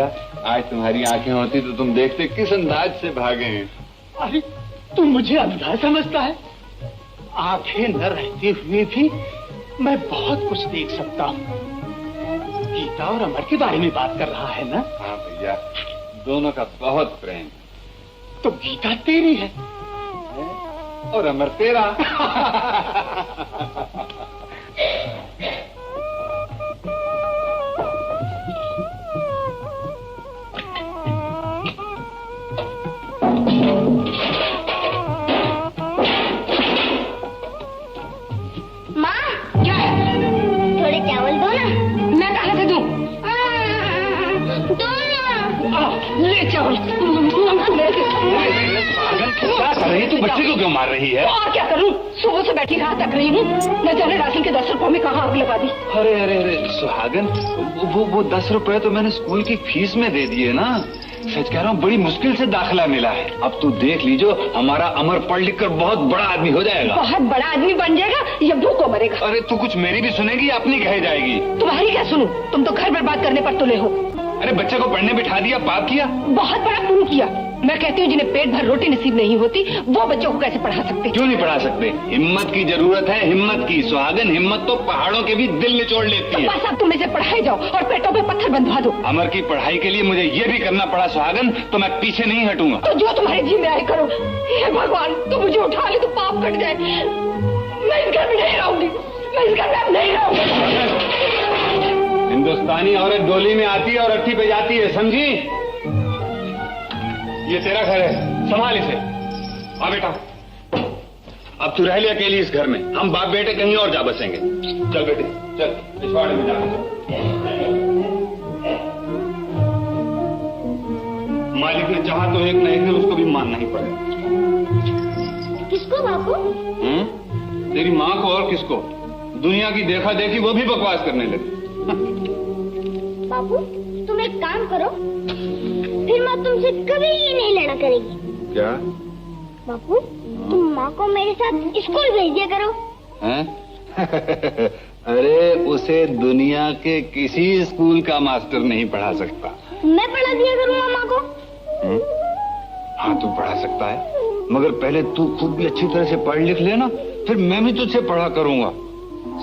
आज तुम्हारी आंखें होती तो तुम देखते किस अंदाज से भागे हैं। अरे तू मुझे अंधा समझता है? आंखें न रहते हुए भी मैं बहुत कुछ देख सकता हूँ। गीता और अमर के बारे में बात कर रहा है ना? हाँ भैया, दोनों का बहुत प्रेम। तो गीता तेरी है और अमर तेरा। ले चावल। क्या कर रही है तू? बच्चे को क्यों मार रही है? और क्या करूं? सुबह से बैठी कहाँ तक रही हूँ, न जाने राशन के 10 रुपए में कहाँ आग लगा दी। अरे अरे अरे सुहागन, वो 10 रुपए तो मैंने स्कूल की फीस में दे दिए ना। सच कह रहा हूँ, बड़ी मुश्किल से दाखिला मिला है। अब तू देख लीजिए, हमारा अमर पढ़ लिख कर बहुत बड़ा आदमी हो जाएगा। बहुत बड़ा आदमी बन जाएगा या भूखों मरेगा? अरे तू कुछ मेरी भी सुनेगी, अपनी कह जाएगी। तुम्हारी क्या सुनूं? तुम तो घर बर्बाद करने पर तुले हो। अरे बच्चे को पढ़ने बिठा दिया, पाप किया। बहुत बड़ा पुण्य किया। मैं कहती हूँ जिन्हें पेट भर रोटी नसीब नहीं होती वो बच्चों को कैसे पढ़ा सकते? क्यों नहीं पढ़ा सकते? हिम्मत की जरूरत है, हिम्मत की। सुहागन, हिम्मत तो पहाड़ों के भी दिल निचोड़ लेती है। बस अब तुम इसे पढ़ाई जाओ और पेटों पे पत्थर बंधवा दो। अमर की पढ़ाई के लिए मुझे ये भी करना पड़ा सुहागन, तो मैं पीछे नहीं हटूंगा। तो जो तुम्हारे जी में आए करो। हे भगवान, तुम मुझे उठा ले तो पाप कट जाए। मैं इस घर में नहीं रहूंगी, मैं इस घर में नहीं रहूंगी। हिंदुस्तानी औरत डोली में आती है और अट्ठी पे जाती है, समझी? ये तेरा घर है, संभाल इसे। आ बेटा, अब तू रह ले अकेली इस घर में। हम बाप बेटे कहीं और जा बसेंगे। चल बेटे, चल पिछवाड़े में जा। मालिक ने चाहा तो एक न एक दिन उसको भी मानना ही पड़ेगा। किसको बापू? तेरी माँ को। और किसको? दुनिया की देखा देखी वो भी बकवास करने लगी। बापू तुम एक काम करो, फिर माँ तुमसे कभी नहीं लड़ा करेगी। क्या? बापू तुम माँ को मेरे साथ स्कूल भेज दिया करो। हैं? अरे उसे दुनिया के किसी स्कूल का मास्टर नहीं पढ़ा सकता। मैं पढ़ा दिया करूँगा माँ को। हाँ तू पढ़ा सकता है, मगर पहले तू खुद भी अच्छी तरह से पढ़ लिख लेना, फिर मैं भी तुझसे पढ़ा करूंगा,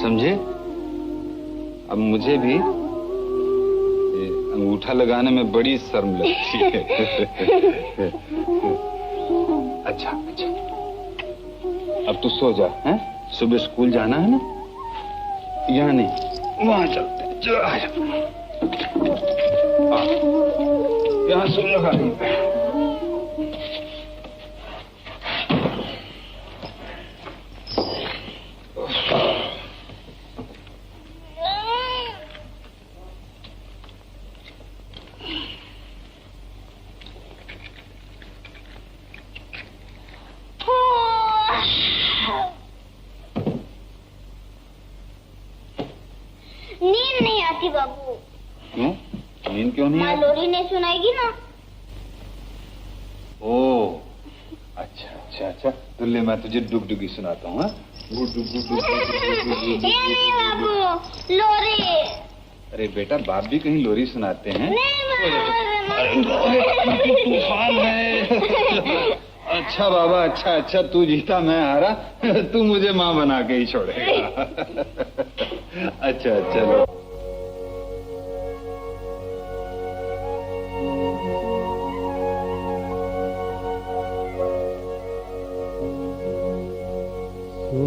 समझे? अब मुझे भी अंगूठा लगाने में बड़ी शर्म लगती है। अच्छा अच्छा, अब तू सो जा। हैं? सुबह स्कूल जाना है ना? यहाँ नहीं, वहाँ चलते। चल आ जा। यहाँ सुन लगा। नींद नहीं आती बाबू। क्यों? नींद क्यों नहीं आती? लोरी ने सुनाएगी ना। ओ अच्छा अच्छा अच्छा, तो ले मैं तुझे डुगडुगी सुनाता हूँ। नहीं बाबू, लोरी। अरे बेटा, बाप भी कहीं लोरी सुनाते हैं? तूफान है। अच्छा बाबा, अच्छा अच्छा, तू जीता मैं हारा। तू मुझे माँ बना के ही छोड़ेगा। अच्छा चलो। सो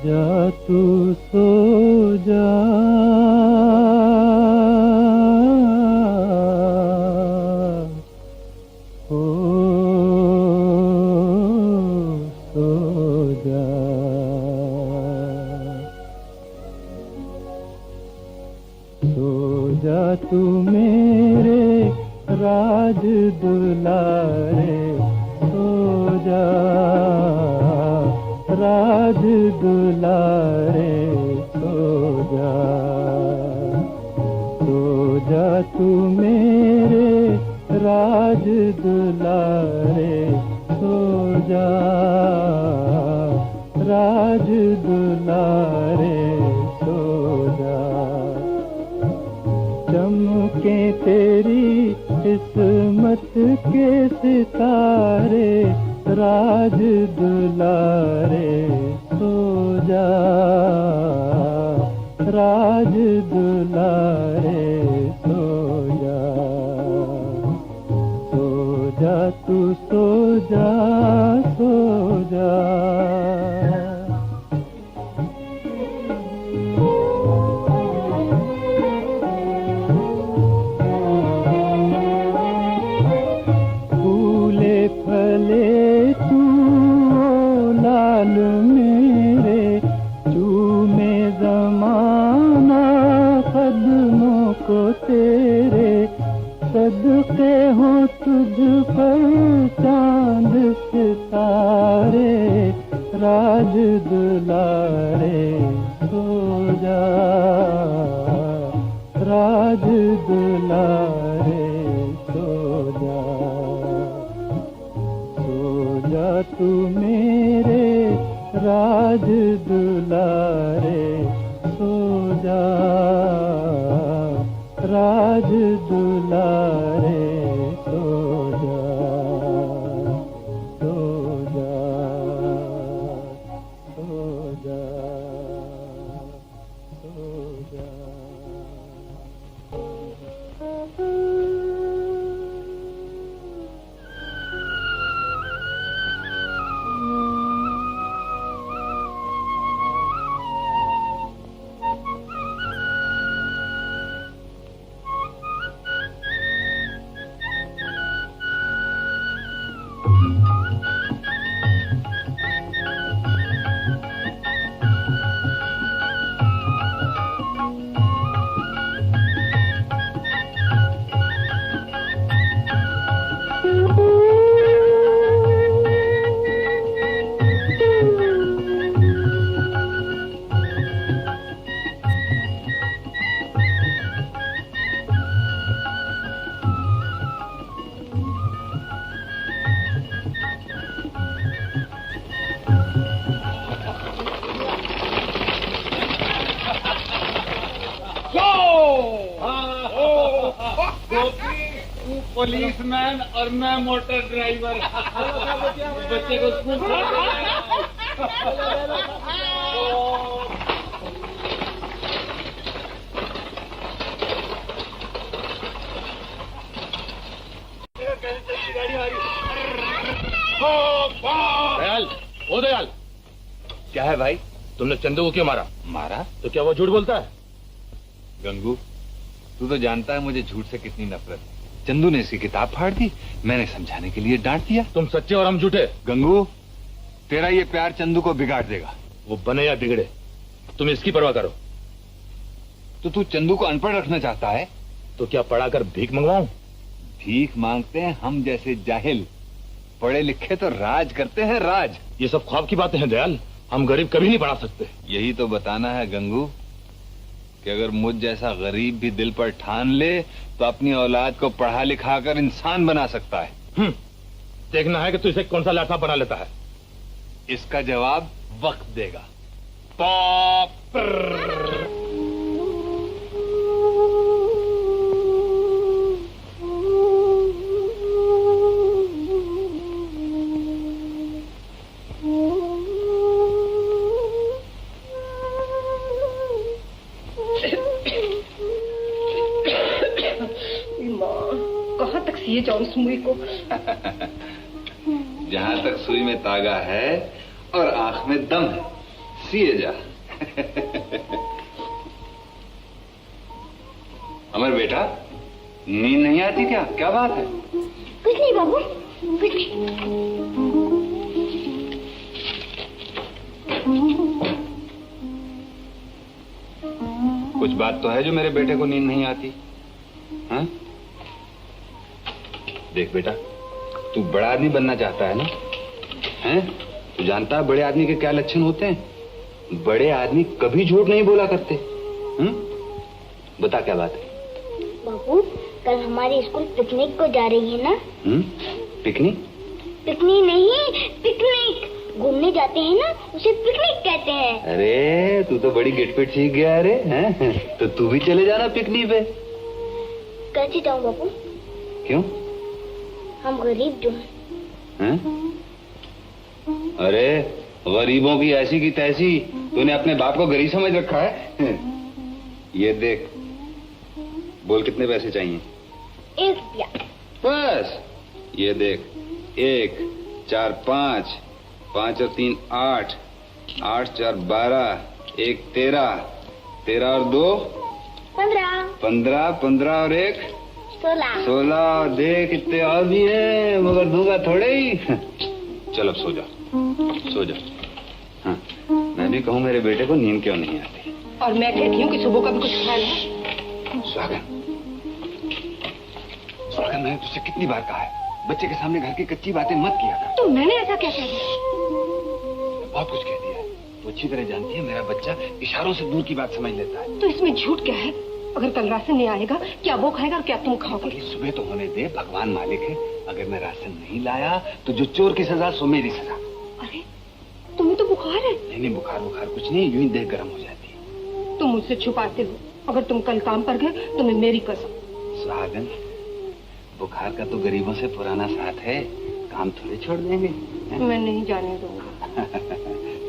जा तू सो जा, तू मेरे राज दुलारे, सो जा राज दुलारे, सो जा तू मेरे राज दुलारे, सो जा राज दुलारे, सो जा। चमके तेरी किस्मत के सितारे राज दुलारे सो जा, राज दुलारे सो जा, सो जा तू सो जा, सो जा। फले तू लाल मेरे चूमे ज़माना कदमों को तेरे, सदके हो तुझ पर चांद सितारे राज दुलारे सो जा, राज दुलारे सो जा, तू मेरे राज दुलारे सो जा, राज दुलारे सो जा, सो जा, सो जा, सो जा। पुलिसमैन और मैं मोटर ड्राइवर। बच्चे को स्कूल दयाल, ओ दयाल, क्या है भाई? तुमने चंदू को क्यों मारा? मारा? तो क्या वो झूठ बोलता है? गंगू, तू तो जानता है मुझे झूठ से कितनी नफरत है। चंदू ने इसकी किताब फाड़ दी, मैंने समझाने के लिए डांट दिया। तुम सच्चे और हम झूठे। गंगू, तेरा ये प्यार चंदू को बिगाड़ देगा। वो बने या बिगड़े, तुम इसकी परवाह करो। तो तू चंदू को अनपढ़ रखना चाहता है? तो क्या पढ़ाकर भीख मंगवाऊं? भीख मांगते हैं हम जैसे जाहिल, पढ़े लिखे तो राज करते हैं राज। ये सब ख्वाब की बातें हैं दयाल, हम गरीब कभी नहीं पढ़ा सकते। यही तो बताना है गंगू कि अगर मुझ जैसा गरीब भी दिल पर ठान ले तो अपनी औलाद को पढ़ा लिखा कर इंसान बना सकता है। देखना है कि तू इसे कौन सा लाठा बना लेता है। इसका जवाब वक्त देगा। ये जाऊं सुई को। जहां तक सुई में तागा है और आंख में दम है, सिए जा। अमर बेटा, नींद नहीं आती क्या? क्या बात है? कुछ नहीं बाबू, कुछ नहीं। कुछ बात तो है जो मेरे बेटे को नींद नहीं आती। हाँ? देख बेटा, तू बड़ा आदमी बनना चाहता है ना? हैं? तू जानता है बड़े आदमी के क्या लक्षण होते हैं? बड़े आदमी कभी झूठ नहीं बोला करते। बता क्या बात है? बाबू, कल हमारी स्कूल पिकनिक को जा रही है ना? पिकनिक? पिकनिक नहीं, पिकनिक। घूमने जाते हैं ना, उसे पिकनिक कहते हैं। अरे तू तो बड़ी गिटपिट सीख गया। अरे हैं? तो तू भी चले जाना पिकनिक पे। कैसे जाऊं बाबू? क्यों? हम गरीब जो हैं? अरे गरीबों की ऐसी की तैसी, तूने अपने बाप को गरीब समझ रखा है? ये देख, बोल कितने पैसे चाहिए? 1 रुपया। बस ये देख, 1 4 5, 5 और 3 8, 8 4 12, 1 13, 13 और 2 15, 15, 15 और 1 16। देख इतने और भी है, मगर दूंगा थोड़े ही। चल अब सो जा, सो जा। हाँ, मैं भी कहूँ मेरे बेटे को नींद क्यों नहीं आती। और मैं कहती हूँ कि सुबह का भी कुछ ख्याल है। स्वागत, स्वागत, मैंने तुझसे कितनी बार कहा है, बच्चे के सामने घर की कच्ची बातें मत किया कर। तो मैंने ऐसा क्या कह दिया? बहुत कुछ कह दिया है। वो अच्छी तरह जानती है मेरा बच्चा इशारों से दूर की बात समझ लेता है। तो इसमें झूठ क्या है? अगर कल राशन नहीं आएगा, क्या वो खाएगा और क्या तुम खाओगे? अगली सुबह तो होने दे, भगवान मालिक है। अगर मैं राशन नहीं लाया तो जो चोर की सजा सो मेरी सजा। अरे तुम्हें तो बुखार है। नहीं, बुखार बुखार कुछ नहीं, यूं ही देह गर्म हो जाती है। तुम मुझसे छुपाते हो। अगर तुम कल काम पर गए तो मैं मेरी कसम। सुहागन, बुखार का तो गरीबों से पुराना साथ है, काम थोड़े छोड़ देंगे। मैं नहीं जाने दूंगा।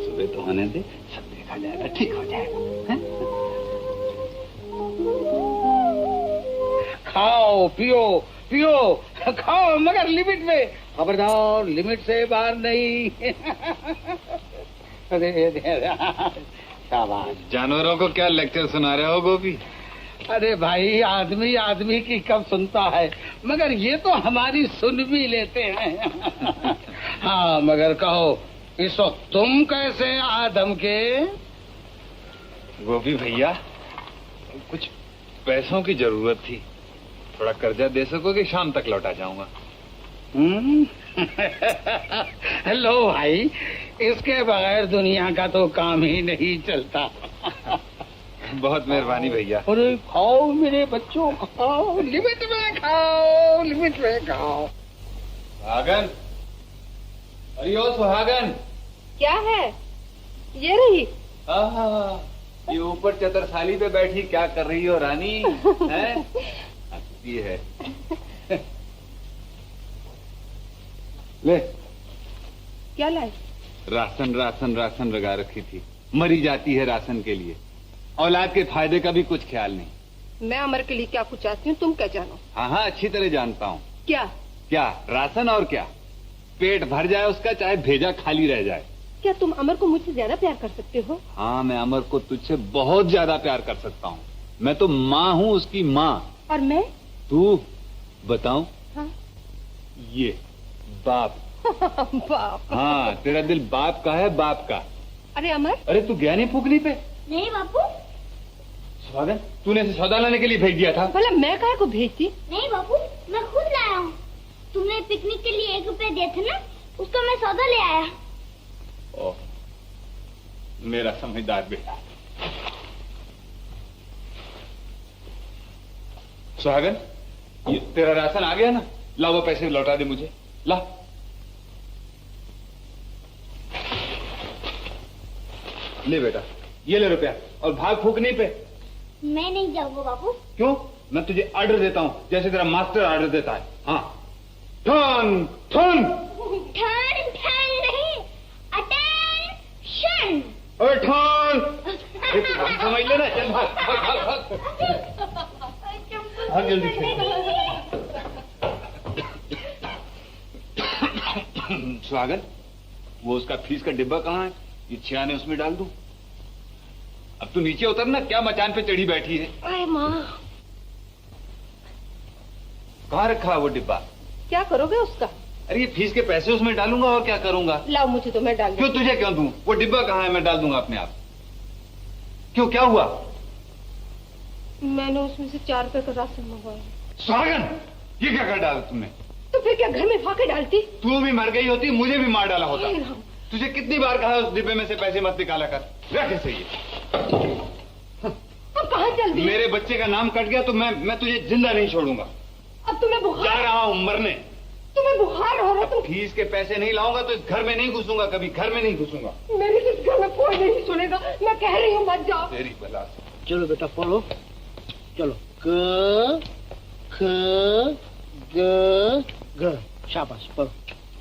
सुबह तो होने दे, सब देखा जाएगा, ठीक हो जाएगा। है? खाओ पियो पियो, खाओ मगर लिमिट में, खबरदार लिमिट से बाहर नहीं। शाबाश। जानवरों को क्या लेक्चर सुना रहे हो गोपी? अरे भाई, आदमी आदमी की कब सुनता है, मगर ये तो हमारी सुन भी लेते हैं। हाँ मगर कहो, इस वक्त तुम कैसे आदम के? गोपी भैया, कुछ पैसों की जरूरत थी, थोड़ा कर्जा दे सकोगे? शाम तक लौटा जाऊंगा। लो भाई, इसके बगैर दुनिया का तो काम ही नहीं चलता। बहुत मेहरबानी भैया। अरे खाओ मेरे बच्चों, खाओ, लिमिट में खाओ, लिमिट में खाओ। सुहागन, अरे ओ सुहागन। क्या है? ये रही। ये ऊपर चतरसाली पे बैठी क्या कर रही हो रानी? हैं? हंसती है। ले, क्या लाए? राशन राशन राशन लगा रखी थी, मरी जाती है राशन के लिए। औलाद के फायदे का भी कुछ ख्याल नहीं। मैं अमर के लिए क्या कुछ चाहती हूँ तुम क्या जानो? हाँ हाँ, अच्छी तरह जानता हूँ। क्या? क्या राशन और क्या? पेट भर जाए उसका, चाहे भेजा खाली रह जाए। क्या तुम अमर को मुझसे ज्यादा प्यार कर सकते हो? हाँ, मैं अमर को तुझसे बहुत ज्यादा प्यार कर सकता हूँ। मैं तो माँ हूँ, उसकी माँ। और मैं? तू बताऊं? हाँ? ये बाप। बाप। हाँ, तेरा दिल बाप का है, बाप का। अरे अमर, अरे तू गया नहीं फूकनी पे? नहीं बापू। स्वागत, तूने इसे सौदा लाने के लिए भेज दिया था। भला मैं काहे को भेजती? नहीं बापू, मैं खुद लाया हूँ। तुमने पिकनिक के लिए 1 रुपया दिए थे ना, उसका मैं सौदा ले आया। ओह, मेरा समझदार बेटा। सुहागन, ये तेरा राशन आ गया ना? ला वो पैसे लौटा दे मुझे, ला। ले बेटा, ये ले रुपया, और भाग फूकने पे। मैं नहीं जाऊंगा बापू। क्यों? मैं तुझे ऑर्डर देता हूँ, जैसे तेरा मास्टर ऑर्डर देता है। हाँ, ठन ठन। ठन ठन नहीं, अटेंशन। ओए ठन, समझ लेना। चल भाग भाग भाग भाग जल्दी से। स्वागत, वो उसका फीस का डिब्बा कहाँ है? ये छियाने उसमें डाल दूं। अब तू नीचे उतर ना, क्या मचान पे चढ़ी बैठी है? अरे माँ, कहाँ रखा है वो डिब्बा? क्या करोगे उसका? अरे ये फीस के पैसे उसमें डालूंगा, और क्या करूंगा। लाओ मुझे तो मैं डाल क्यों? तुझे क्यों दूं? वो डिब्बा कहाँ है? मैं डाल दूंगा अपने आप। क्यों, क्या हुआ? मैंने उसमें से 4 रुपए का राशन मंगवाया। स्वागन, ये क्या कर डाला तुमने? तो फिर क्या घर में फाके डालती? तू भी मर गई होती, मुझे भी मार डाला होता। हे राम। तुझे कितनी बार कहा उस डिब्बे में से पैसे मत निकाला कर। रख इसे। ये अब कहाँ चल दी? मेरे बच्चे का नाम कट गया तो मैं तुझे जिंदा नहीं छोड़ूंगा। अब तुम्हें जा बुखार, रहा हूँ मरने। तुम्हें बुखार हो रहा। तुम फीस के पैसे नहीं लाऊंगा तो इस घर में नहीं घुसूंगा, कभी घर में नहीं घुसूंगा। मेरे इस घर में कोई नहीं सुनेगा। मैं कह रही हूँ मत जाओ। तेरी बला से। चलो बेटा पढ़ो, चलो। क ख ग शाबाश पढ़ो।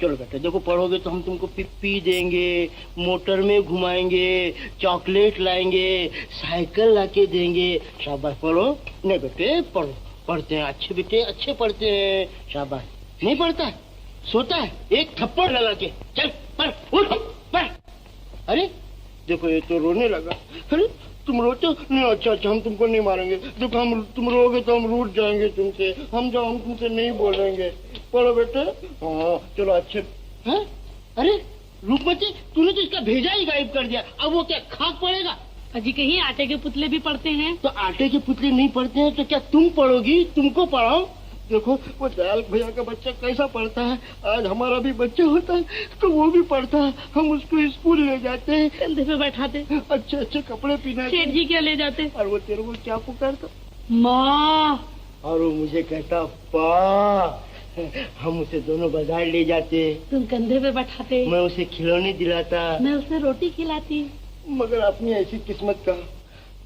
चलो बेटा देखो, पढ़ोगे तो हम तुमको पिप्पी देंगे, मोटर में घुमाएंगे, चॉकलेट लाएंगे, साइकिल लाके देंगे। शाबाश पढ़ो। नहीं बेटे पढ़ो, पढ़ते हैं अच्छे बेटे, अच्छे पढ़ते हैं। शाबाश। नहीं पढ़ता है, सोता है, एक थप्पड़ लगा के। चल पढ़, उठ पढ़। अरे देखो ये तो रोने लगा। अरे तुम रोते हो? नहीं अच्छा अच्छा, हम तुमको नहीं मारेंगे। देखो हम तुम रोगे तो हम रूठ जाएंगे तुमसे, हम तुमसे नहीं बोलेंगे। पढ़ो बेटे। हाँ चलो अच्छे। हैं? अरे रूपमती, तूने तो इसका भेजा ही गायब कर दिया, अब वो क्या खाक पड़ेगा? अजी कहीं आटे के पुतले भी पढ़ते हैं? तो आटे के पुतले नहीं पढ़ते हैं तो क्या तुम पढ़ोगी? तुमको पढ़ाओ। देखो वो दयाल भैया का बच्चा कैसा पढ़ता है, आज हमारा भी बच्चा होता है तो वो भी पढ़ता है। हम उसको स्कूल ले जाते हैं, कंधे पे बैठाते, अच्छे अच्छे कपड़े पहनाते। सेठ जी क्या ले जाते, और वो तेरे को क्या पुकारता? माँ। और वो मुझे कहता पा। हम उसे दोनों बाजार ले जाते, तुम कंधे पे बैठाते, मैं उसे खिलौने दिलाता, मैं उसे रोटी खिलाती। मगर अपनी ऐसी किस्मत का,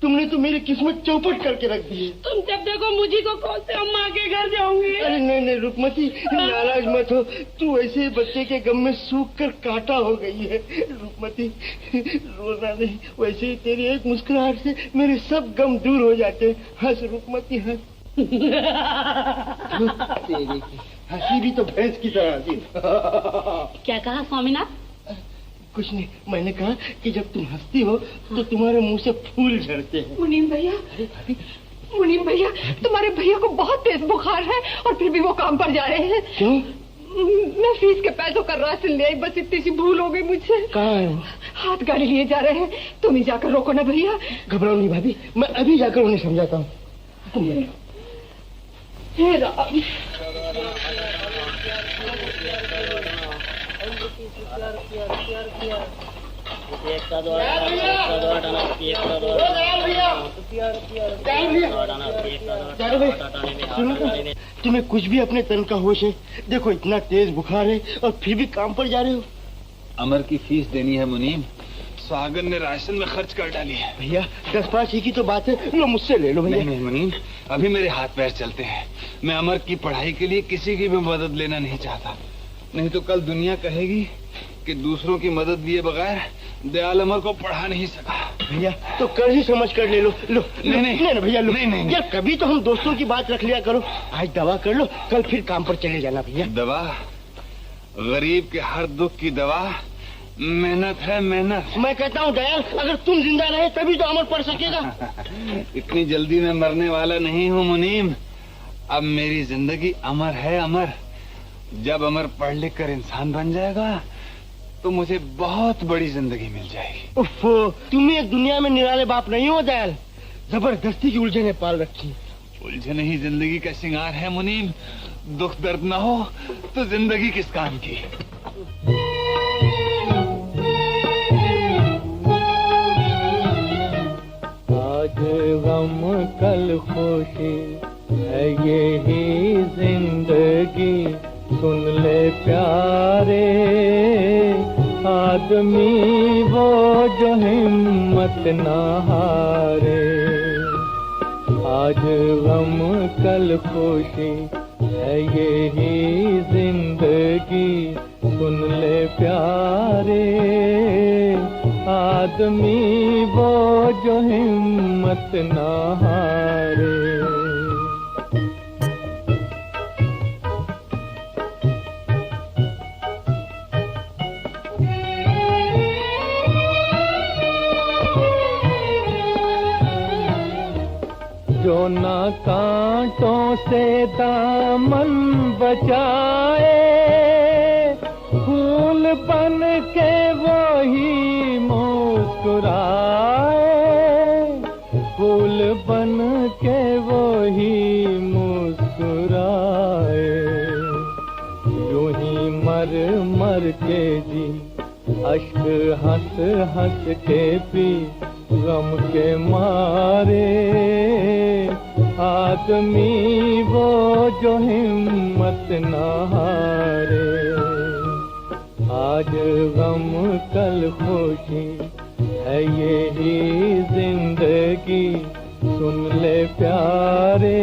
तुमने तो मेरी किस्मत चौपट करके रख दी। तुम जब देखो मुझे को कौन से अम्मा के घर जाऊंगी। अरे नहीं नहीं रुकमती, नाराज मत हो, तू ऐसे बच्चे के गम में सूख कर कांटा हो गई है। रुकमती रोना नहीं, वैसे ही तेरी एक मुस्कुराहट से मेरे सब गम दूर हो जाते। हंस रुकमती हंस। तेरी हंसी भी तो भैंस की तरह हंसी। क्या कहा स्वामीनाथ? कुछ नहीं, मैंने कहा कि जब तुम हंसती हो तो तुम्हारे मुंह से फूल झड़ते हैं। मुनीम भैया, मुनीम भैया, तुम्हारे भैया को बहुत तेज बुखार है और फिर भी वो काम पर जा रहे हैं। क्यों? मैं फीस के पैसों का राशन ले आई, बस इतनी सी भूल हो गई मुझसे। कहाँ है वो? हाथ गाड़ी लिए जा रहे हैं, तुम ही जाकर रोको ना भैया। घबराओ नहीं भाभी, मैं अभी जाकर उन्हें समझाता हूँ। तुम हे राम। तुम्हें कुछ भी अपने तन का होश है? देखो इतना तेज बुखार है और फिर भी काम पर जा रहे हो। अमर की फीस देनी है मुनीम, सागर ने राशन में खर्च कर डाली है। भैया 10-5 ही की तो बात है, लो मुझसे ले लो भैया। नहीं मुनीम, अभी मेरे हाथ पैर चलते हैं। मैं अमर की पढ़ाई के लिए किसी की भी मदद लेना नहीं चाहता, नहीं तो कल दुनिया कहेगी कि दूसरों की मदद दिए बगैर दयाल अमर को पढ़ा नहीं सका। भैया तो कर ही समझ कर ले लो। लो नहीं नहीं नहीं भैया लो। नहीं यार कभी तो हम दोस्तों की बात रख लिया करो। आज दवा कर लो, कल फिर काम पर चले जाना भैया। दवा? गरीब के हर दुख की दवा मेहनत है, मेहनत। मैं कहता हूँ दयाल, अगर तुम जिंदा रहे तभी तो अमर पढ़ सकेगा। इतनी जल्दी मैं मरने वाला नहीं हूँ मुनीम। अब मेरी जिंदगी अमर है, अमर। जब अमर पढ़ लिख कर इंसान बन जाएगा तो मुझे बहुत बड़ी जिंदगी मिल जाएगी। उफ, तुम एक दुनिया में निराले बाप नहीं हो दयाल, जबरदस्ती की उलझने पाल रखी। उलझन ही जिंदगी का श्रृंगार है मुनीम। दुख दर्द ना हो तो जिंदगी किस काम की। आज गम कल खुशी है यही जिंदगी, सुन ले प्यारे आदमी वो जो हिम्मत ना हारे। आज गम कल खुशी है यही जिंदगी, सुन ले प्यारे आदमी वो जो हिम्मत ना हारे। जो ना कांटों से दामन बचाए, फूल बन के वही मुस्कुराए, फूल बन के वही मुस्कुराए। यूं ही मर मर के जी, अश्क हंस हंस के पी, गम के मारे आदमी वो जो हिम्मत ना हारे। आज गम कल खुशी है यही जिंदगी, सुन ले प्यारे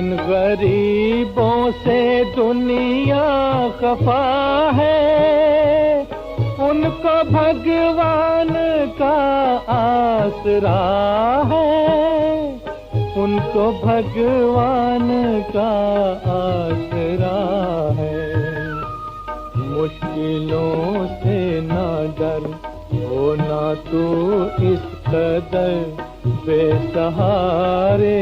जिन गरीबों से दुनिया खफा है, उनको भगवान का आसरा है, उनको भगवान का आसरा है। मुश्किलों से ना डर, हो ना तू इस कदर बेसहारे,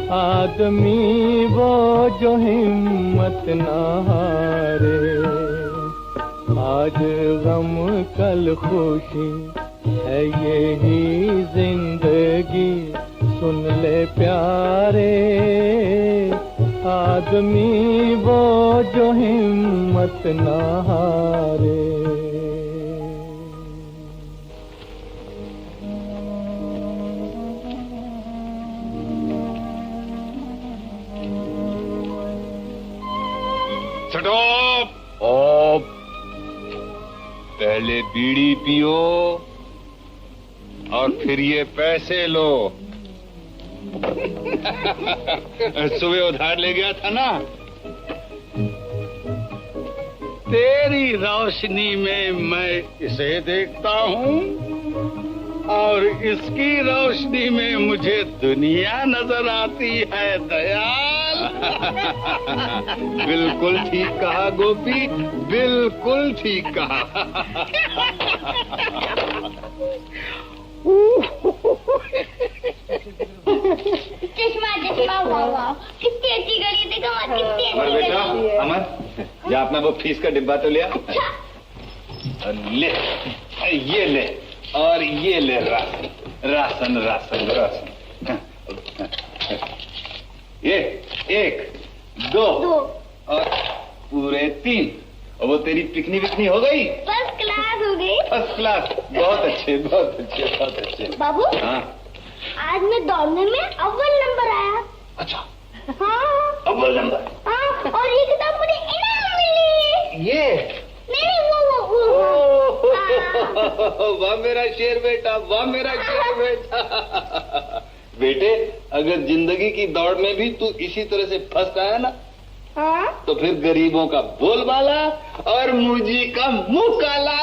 आदमी वो जो हिम्मत ना हारे। आज गम कल खुशी है यही जिंदगी, सुन ले प्यारे, आदमी वो जो हिम्मत ना हारे। स्टॉप! ऑफ! पहले बीड़ी पियो और फिर ये पैसे लो। सुबह उधार ले गया था ना? तेरी रोशनी में मैं इसे देखता हूँ और इसकी रोशनी में मुझे दुनिया नजर आती है दयाल। बिल्कुल ठीक कहा गोपी, बिल्कुल ठीक कहा। चश्मा चश्मा, वाह वाह, कितनी अच्छी घड़ी है, देखो माँ, कितनी अच्छी अमर बेटा, घड़ी है। अमर जा अपना वो फीस का डिब्बा तो लिया। और ले, ये ले और ये ले राशन राशन राशन राशन। ये 1 2 और पूरे 3। और वो तेरी पिकनी विकनी हो गई? फर्स्ट क्लास हो गई। फर्स्ट क्लास, बहुत अच्छे बहुत अच्छे बहुत अच्छे। बाबू, हाँ आज मैं दौड़ने में अव्वल नंबर आया। अच्छा, हाँ अव्वल नंबर। हाँ, और ये किताब मुझे इनाम मिली। ये नहीं, वो हाँ। वाह मेरा शेर बेटा, वाह मेरा शेर बेटा। बेटे, अगर जिंदगी की दौड़ में भी तू इसी तरह से फंस आया ना, हाँ? तो फिर गरीबों का बोलबाला और मुझी का मुंह काला।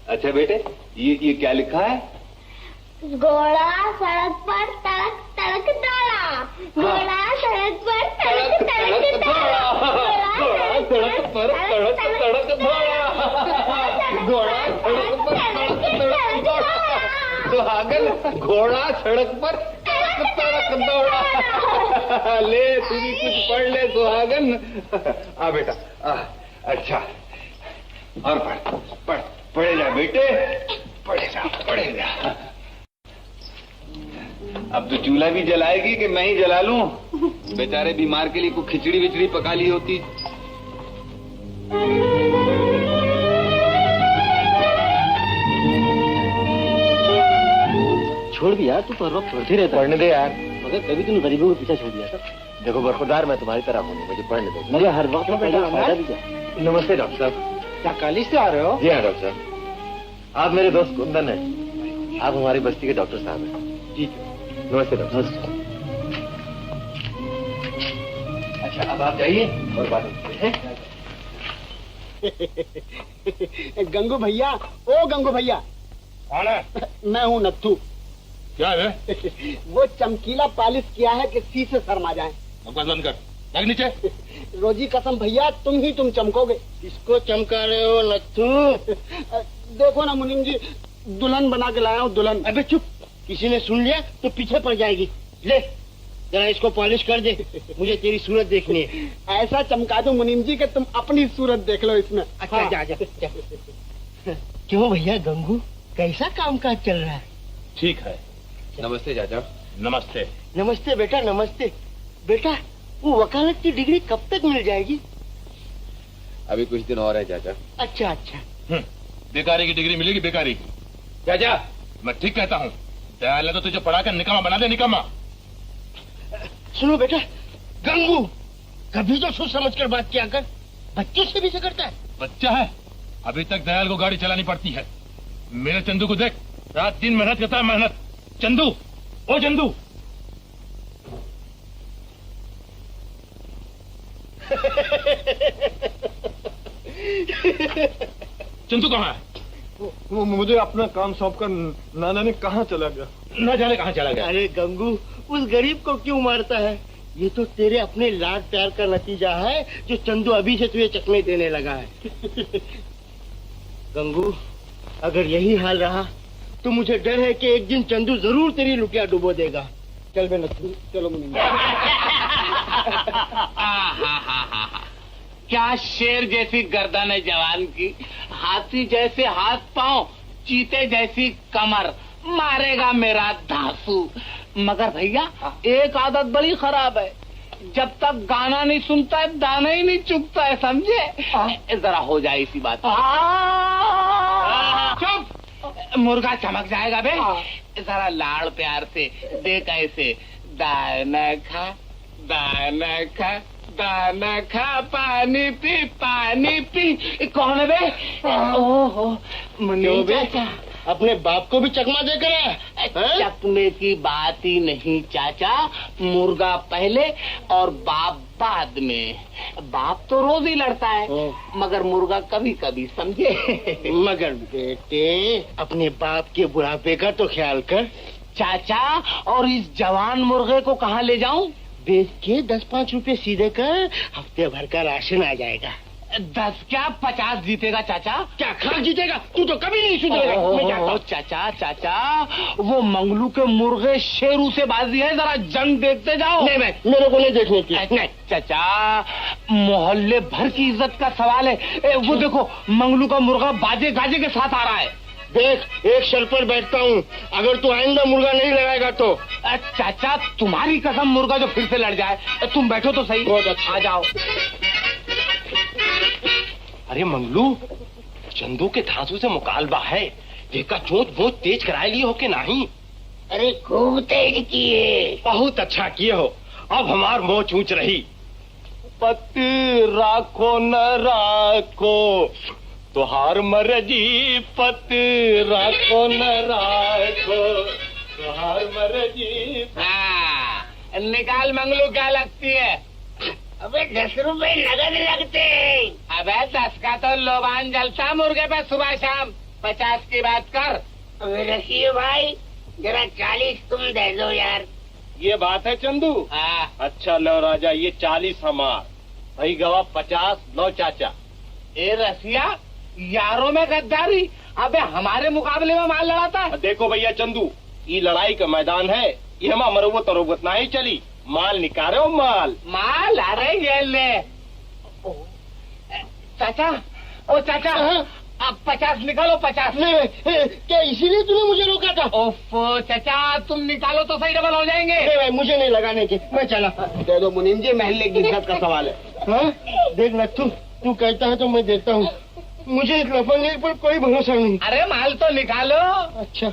अच्छा बेटे, ये क्या लिखा है? घोड़ा सड़क पर तड़क तड़क दौड़ा, घोड़ा सड़क पर तड़क तड़क दौड़ा, घोड़ा सड़क पर तड़क तड़क दौड़ा, घोड़ा सड़क पर तड़क तड़क दौड़ा। सुहागन, घोड़ा सड़क पर तड़क तड़क दौड़ा। ले, तू भी कुछ पढ़ ले सुहागन। आ बेटा, अच्छा, और पढ़े जा बेटे, पढ़े जा। अब तो चूल्हा भी जलाएगी कि मैं ही जला लूं? बेचारे बीमार के लिए कोई खिचड़ी विचड़ी पका ली होती। छोड़ भी यार, तू तो हर वक्त पढ़ते रहता। पढ़ने दे यार। मगर कभी तूने गरीबों के पीछे छोड़ दिया था। देखो बरखुरदार, मैं तुम्हारी तरह हूँ, मुझे पढ़ने दो। मगर हर वक्त फायदा भी क्या? नमस्ते डॉक्टर साहब। क्या कॉलेज से आ रहे हो? जी हाँ डॉक्टर साहब, आप मेरे दोस्त कुंदन हैं, आप हमारी बस्ती के डॉक्टर साहब हैं। ठीक है, नमस्ते डॉक्टर साहब। अच्छा, अब आप जाइए और बात करते हैं। गंगू भैया, ओ गंगू भैया। कौन है? मैं हूँ नत्थू। क्या है? वो चमकीला पॉलिश किया है कि सी से शर्मा जाए। बकवास बंद कर, लग नीचे। रोजी कसम भैया, तुम चमकोगे। किसको चमका रहे हो नत्थू? देखो ना मुनीम जी, दुल्हन बना के लाया हूँ, दुल्हन। अबे चुप, किसी ने सुन लिया तो पीछे पड़ जाएगी। ले जरा इसको पॉलिश कर दे, मुझे तेरी सूरत देखनी है। ऐसा चमका दो मुनीम जी कि तुम अपनी सूरत देख लो इसमें। अच्छा हाँ। जा। क्यों भैया गंगू, कैसा कामकाज चल रहा है? ठीक है। नमस्ते चाचा। नमस्ते। नमस्ते बेटा, नमस्ते। बेटा, वो वकालत की डिग्री कब तक मिल जाएगी? अभी कुछ दिन और है चाचा। अच्छा अच्छा। बेकारी की डिग्री मिलेगी, बेकारी की। चाचा, मैं ठीक कहता हूँ, दयाल ने तो तुझे पढ़ाकर निकम्मा बना दे, निकम्मा। सुनो बेटा, गंगू कभी तो सोच समझ कर बात किया कर, बच्चों से भी करता है। बच्चा है, अभी तक दयाल को गाड़ी चलानी पड़ती है। मेरे चंदू को देख, रात दिन मेहनत करता है, मेहनत। चंदू, ओ चंदू, चंदू कहाँ है? वो मुझे अपना काम सौंप कर नाना ने कहाँ चला गया? न जाने कहाँ चला गया। अरे गंगू, उस गरीब को क्यों मारता है? ये तो तेरे अपने लाड प्यार का नतीजा है जो चंदू अभी से तुझे चकमे देने लगा है। गंगू, अगर यही हाल रहा तो मुझे डर है कि एक दिन चंदू जरूर तेरी लुटिया डुबो देगा। चल बे नथु, चलो मुनीम। क्या शेर जैसी गर्दन है जवान की, हाथी जैसे हाथ पांव, चीते जैसी कमर, मारेगा मेरा धांसू। मगर भैया एक आदत बड़ी खराब है, जब तक गाना नहीं सुनता है दाना ही नहीं चुगता है, समझे? जरा हो जाए इसी बात। चुप, मुर्गा चमक जाएगा बे। जरा लाड़ प्यार से देख ऐसे, दाना खा दाना खा दाना खा, पानी पी। कौन है बे? ओहो मुनीम चाचा। अपने बाप को भी चकमा देकर आया? चकमे की बात ही नहीं चाचा, मुर्गा पहले और बाप बाद में। बाप तो रोज ही लड़ता है, मगर मुर्गा कभी कभी, समझे? मगर बेटे, अपने बाप के बुढ़ापे का तो ख्याल कर। चाचा, और इस जवान मुर्गे को कहाँ ले जाऊं? बेच के 10-5 रुपए सीधे कर, हफ्ते भर का राशन आ जाएगा। 10 क्या 50 जीतेगा चाचा? क्या खाक जीतेगा? तू तो कभी नहीं सुधरेगा। मैं जाता हूं। चाचा, वो मंगलू के मुर्गे शेरू से बाजी है, जरा जंग देखते जाओ। नहीं, मेरे को नहीं देखने की। नहीं चाचा, मोहल्ले भर की इज्जत का सवाल है। वो देखो, मंगलू का मुर्गा बाजे गाजे के साथ आ रहा है। देख, एक शर्त पर बैठता हूँ, अगर तू आइंदा मुर्गा नहीं लगाएगा तो। चाचा, तुम्हारी कसम, मुर्गा जो फिर से लड़ जाए। तुम बैठो तो सही। बहुत अच्छा। आ जाओ। अरे मंगलू, चंदू के धांसू से मुकालबा है, देखा चोंच बोझ तेज कराए लिए हो के नहीं? अरे खूब तेज किए। बहुत अच्छा किए हो, अब हमार मोह चूच रही। पति राखो न राखो तुहार मर्जी, पति राखो न राखो तुहार मर्जी। निकाल मंगलू, क्या लगती है? अबे 10 रुपए नगद लगते। अबे 10 का तो लोबान जलता मुर्गे पे सुबह शाम। 50 की बात कर। अबे रखिए भाई, जरा 40 तुम दे दो यार। ये बात है चंदू? अच्छा लो राजा, ये 40 हमार भाई, गवा 50 लो चाचा। ए रसिया, यारों में गद्दारी। अबे हमारे मुकाबले में माल लड़ाता है। देखो भैया चंदू, ये लड़ाई का मैदान है, ये हम मरुवत अरुवत ना ही चली। माल निकालो माल। अरे ये ले चाचा। ओ चाचा, अब 50 निकालो, 50। क्या इसीलिए तूने मुझे रोका था? ओफो चाचा, तुम निकालो तो सही, डबल हो जाएंगे। नहीं भाई, मुझे नहीं लगाने के, मैं चला। दे दो मुनीम जी, महल्ले की इज्जत का सवाल है। हाँ? देख नथु, तू कहता है तो मैं देता हूँ, मुझे इस लफंगे पर कोई भरोसा नहीं। अरे माल तो निकालो। अच्छा।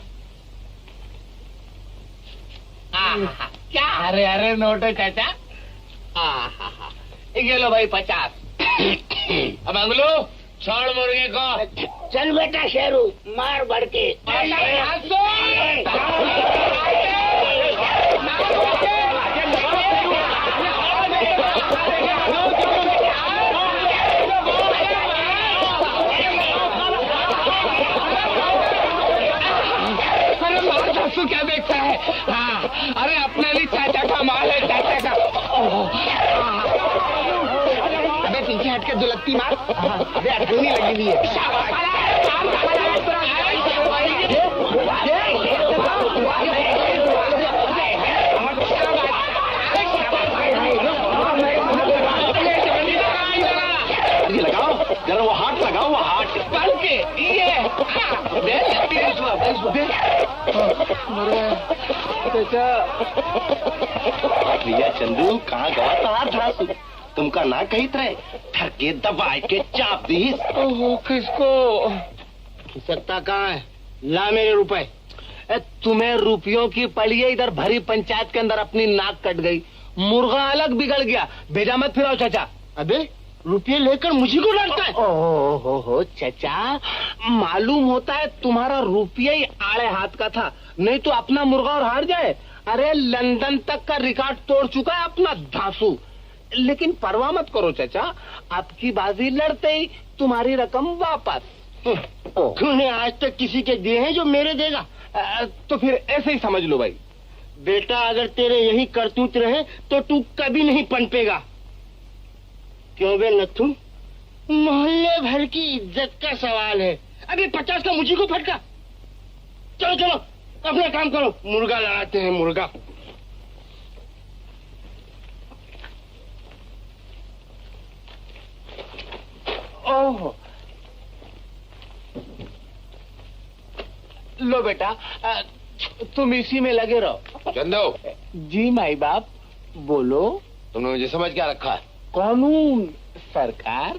क्या? अरे नोट है चाचा। ये लो भाई 50। अब मंगलू, छोड़ मुर्गे को। चल बेटा शेरू, मार बढ़ के। क्या देखता है? हाँ, अरे अपने लिए चाचा का माल है, चाचा का। अबे पीछे हट के दुलत्ती मार। अबे अटकनी लगी हुई है। लगाओ जरा, वो हाथ लगाओ, वो हाथ पल के ये भैया चंदू, कहाँ गवा था? तुमका ना कही तरह थर के दबाए के चाप दी। किसको? खिसकता कहाँ है? ला मेरे रुपए। तुम्हें रुपयों की पड़ी है, इधर भरी पंचायत के अंदर अपनी नाक कट गई, मुर्गा अलग बिगड़ गया। भेजा मत फिराओ चाचा। अबे रुपये लेकर मुझे को डांटता है? हो चाचा, मालूम होता है तुम्हारा रुपया ही आड़े हाथ का था, नहीं तो अपना मुर्गा और हार जाए। अरे लंदन तक का रिकॉर्ड तोड़ चुका है अपना धांसू। लेकिन परवाह मत करो चाचा, आपकी बाजी लड़ते ही तुम्हारी रकम वापस। तूने आज तक किसी के दिए हैं जो मेरे देगा? तो फिर ऐसे ही समझ लो भाई। बेटा अगर तेरे यही करतूत रहे तो तू कभी नहीं पनपेगा। क्यों बे नथु? मोहल्ले भर की इज्जत का सवाल है। अभी 50 का मुझी को फटका। चलो चलो अपना काम करो, मुर्गा लड़ाते हैं मुर्गा। ओह लो बेटा, तुम इसी में लगे रहो। चंदो, जी माई बाप बोलो। तुमने मुझे समझ क्या रखा है? कानून सरकार।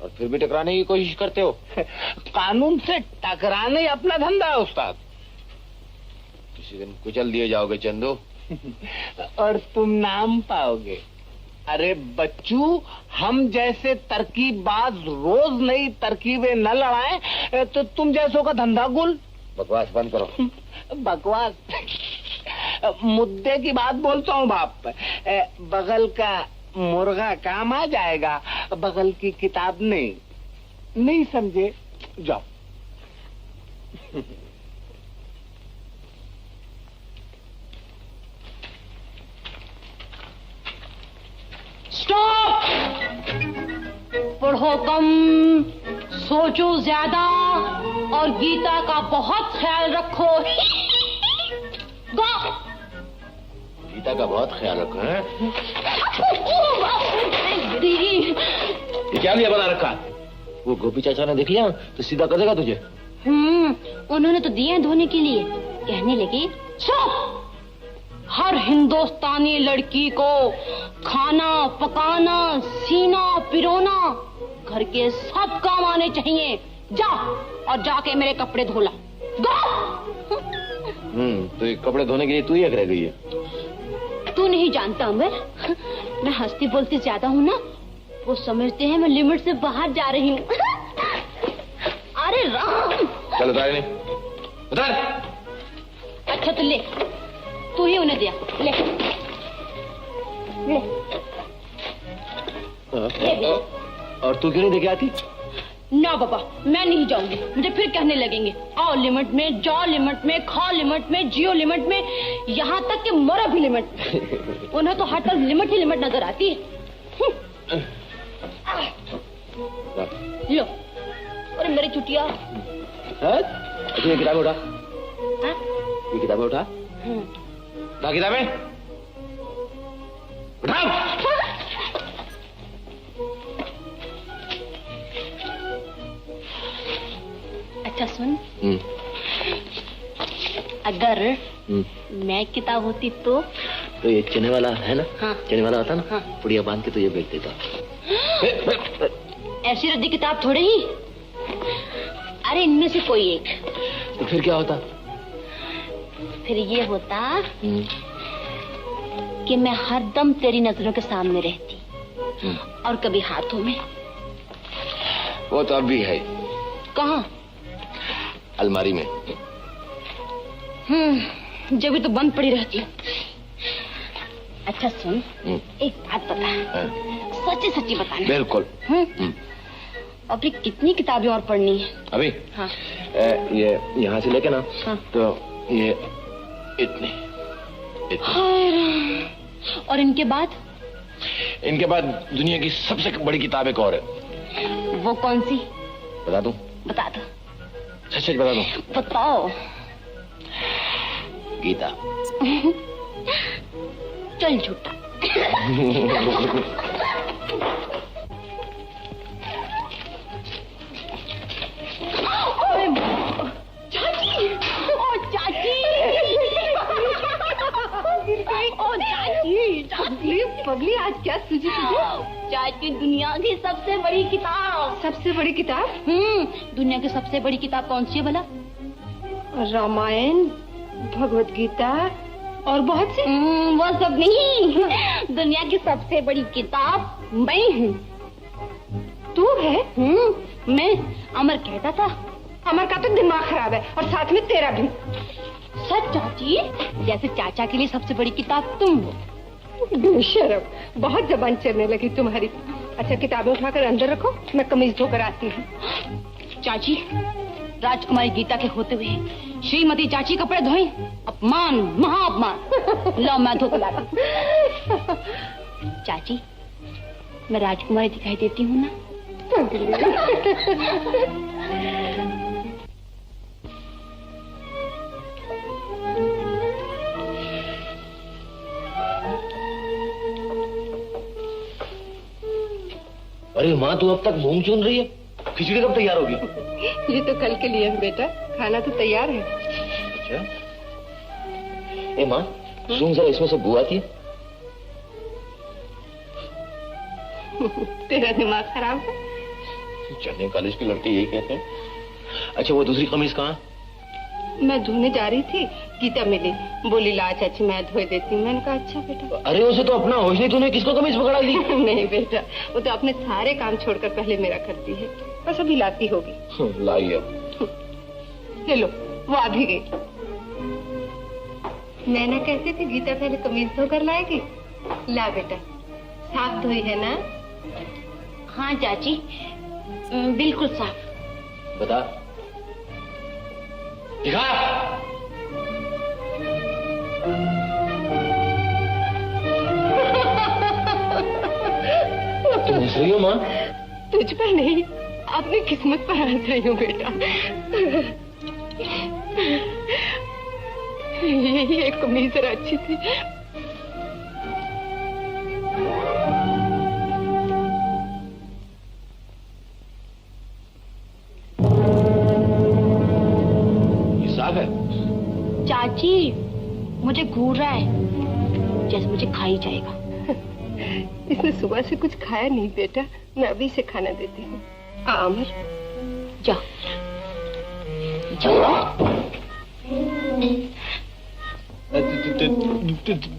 और फिर भी टकराने की कोशिश करते हो। कानून से टकराना ही अपना धंधा है उस्ताद। किसी दिन कुचल दिए जाओगे चंदू। और तुम नाम पाओगे। अरे बच्चू, हम जैसे तरकीबबाज रोज नई तरकीबें न लड़ाएं तो तुम जैसों का धंधा गुल। बकवास बंद करो। बकवास मुद्दे की बात बोलता हूँ बाप। बगल का मुर्गा काम आ जाएगा, बगल की किताब नहीं समझे? जाओ। स्टॉप! पढ़ो कम, सोचो ज्यादा और गीता का बहुत ख्याल रखो। गीता का बहुत ख्याल रखो है? ये क्या लिया बना रखा? वो गोपी चाचा ने देख लिया तो सीधा कर देगा तुझे। उन्होंने तो दिए धोने के लिए। कहने लगे हर हिंदुस्तानी लड़की को खाना पकाना, सीना पिरोना, घर के सब काम आने चाहिए। जा और जाके मेरे कपड़े धोला। तो ये कपड़े धोने के लिए तू ही रह गई है। तू नहीं जानता अमर, मैं हंसती बोलती ज्यादा हूँ ना, वो समझते हैं मैं लिमिट से बाहर जा रही हूँ। अरे राम, चल उतार नहीं उतार। अच्छा तो ले, तू ही उन्हें दिया। ले ले। और तू क्यों नहीं देके आती? ना बाबा, मैं नहीं जाऊंगी। मुझे फिर कहने लगेंगे आओ लिमिट में, जाओ लिमिट में, खाओ लिमिट में, जियो लिमिट में, यहाँ तक कि मरो भी लिमिट में। उन्हें तो हर तरफ लिमिट ही लिमिट नजर आती है। लो, अरे मेरी चुटिया। ये किताबें उठा। ये किताबें उठा। उठा किताबें उठा। अच्छा सुन, अगर मैं किताब होती तो ये चने वाला है ना? हाँ। चने वाला होता ना? हाँ। पुड़िया बांध के तुझे बेच देता। ऐसी रद्दी किताब थोड़े ही। अरे इनमें से कोई एक। तो फिर क्या होता? फिर ये होता कि मैं हरदम तेरी नजरों के सामने रहती और कभी हाथों में। वो तो अब भी है। कहाँ? अलमारी में। जब भी तो बंद पड़ी रहती। अच्छा सुन, एक बात बता, सच्ची सच्ची बताना। बिल्कुल। अभी कितनी किताबें और पढ़नी है? अभी? हाँ। ये यहाँ से लेके ना। हाँ। तो ये इतने। और इनके बाद? इनके बाद दुनिया की सबसे बड़ी किताब एक और है। वो कौन सी? बता दूं? बता दो। सच सच बता दूं? बताओ। गीता। चल झूठा। चाची, ओ चाची, ओ चाची, पगली आज क्या सूझी तुझे? चाची, दुनिया की सबसे बड़ी किताब। सबसे बड़ी किताब? दुनिया की सबसे बड़ी किताब कौन सी है भला? रामायण, भगवत गीता और बहुत सी। वो सब नहीं, दुनिया की सबसे बड़ी किताब मैं हूँ। तू है? मैं। अमर कहता था। अमर का तो दिमाग खराब है और साथ में तेरा भी। सच चाची, जैसे चाचा के लिए सबसे बड़ी किताब तुम हो। बेशरम, बहुत जबान चलने लगी तुम्हारी। अच्छा किताबें उठाकर अंदर रखो, मैं कमीज धोकर आती हूँ। चाची, राजकुमारी गीता के होते हुए श्रीमती चाची कपड़े धोई, अपमान, महाअपमान। लो मैं धो कर लाती। चाची, मैं राजकुमारी दिखाई देती हूँ ना? अरे माँ, तू अब तक मूंग चुन रही है, खिचड़ी कब तैयार होगी? ये तो कल के लिए है बेटा, खाना तो तैयार है। अच्छा। ए माँ, सुन जरा, इसमें से बू आती है? तेरा दिमाग खराब है। चन्ने कॉलेज की लड़के यही कहते हैं। अच्छा, वो दूसरी कमीज कहाँ? मैं धोने जा रही थी, गीता मिली, बोली ला चाची मैं धोए देती हूँ। मैंने कहा अच्छा बेटा। अरे उसे तो अपना होश नहीं, तूने किसको कमीज पकड़ा दी? नहीं बेटा, वो तो अपने सारे काम छोड़कर पहले मेरा करती है, बस अभी लाती होगी। लाई अब। ले लो, वो आ भी गई। मैं ना कहती थी गीता पहले कमीज धोकर लाएगी। ला बेटा, साफ धोई है ना? हाँ चाची, बिल्कुल साफ। बता, दिखा। तुम हंस रही हो माँ? तुझ पर नहीं, अपनी किस्मत पर हंस रही हूँ बेटा। ये कमीज जरा अच्छी थी। चाची, मुझे घूर रहा है, जैसे मुझे खा ही जाएगा। इसने सुबह से कुछ खाया नहीं बेटा, मैं अभी से खाना देती हूँ। अमर, जा जा।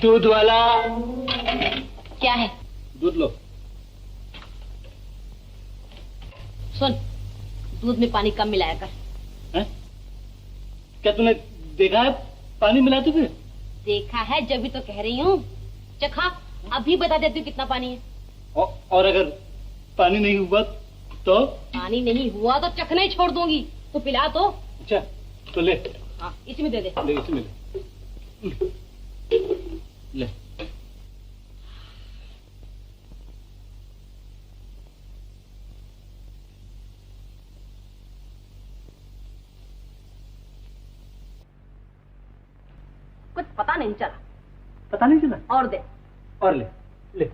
दूध वाला। क्या है? दूध लो। सुन, दूध में पानी कम मिलाया कर। है? क्या तूने देखा है पानी मिलाते थे? देखा है, जब भी तो कह रही हूँ। चखा, अभी बता देती हूँ कितना पानी है। और अगर पानी नहीं हुआ तो? पानी नहीं हुआ तो चखना ही छोड़ दूंगी। तो पिला तो। अच्छा, तो ले। हाँ, इसी में दे दे। ले, इसी में ले। कुछ पता नहीं चला। पता नहीं चला? और दे। और ले, ले,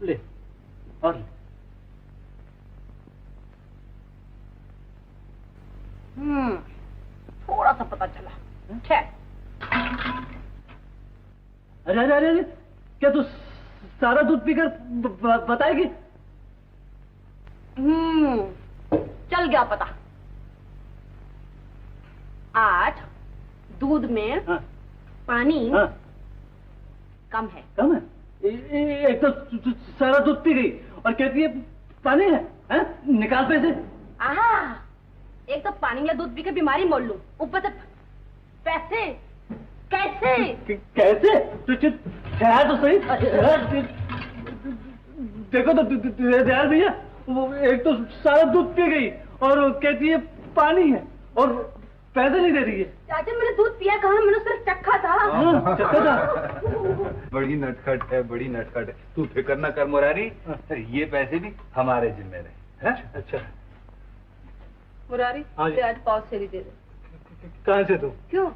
ले, और ले। थोड़ा सा पता चला। ठीक। अरे अरे अरे, क्या तू सारा दूध पीकर बताएगी? चल गया पता। आज दूध में हाँ। पानी हाँ। कम है। कम है? एक तो सारा दूध पी गई और कहती है पानी है, है? निकाल पैसे। एक तो पानी या दूध पी के बीमारी मोल लूं, ऊपर से पैसे। कैसे? कैसे? तो ठहर तो सही। देखो तो दयाल भैया, वो एक तो सारा दूध पी गई और कहती है पानी है और पैसे नहीं दे रही है। चाचा, मैंने दूध पिया कहाँ? मैंने सिर्फ चखा था। चखा था। बड़ी नटखट है, बड़ी नटखट है। तू फिक्र न कर मुरारी, ये पैसे भी हमारे जिम्मे रहे। अच्छा मुरारी, आज पाव से दे दे। कहाँ से तू? क्यों?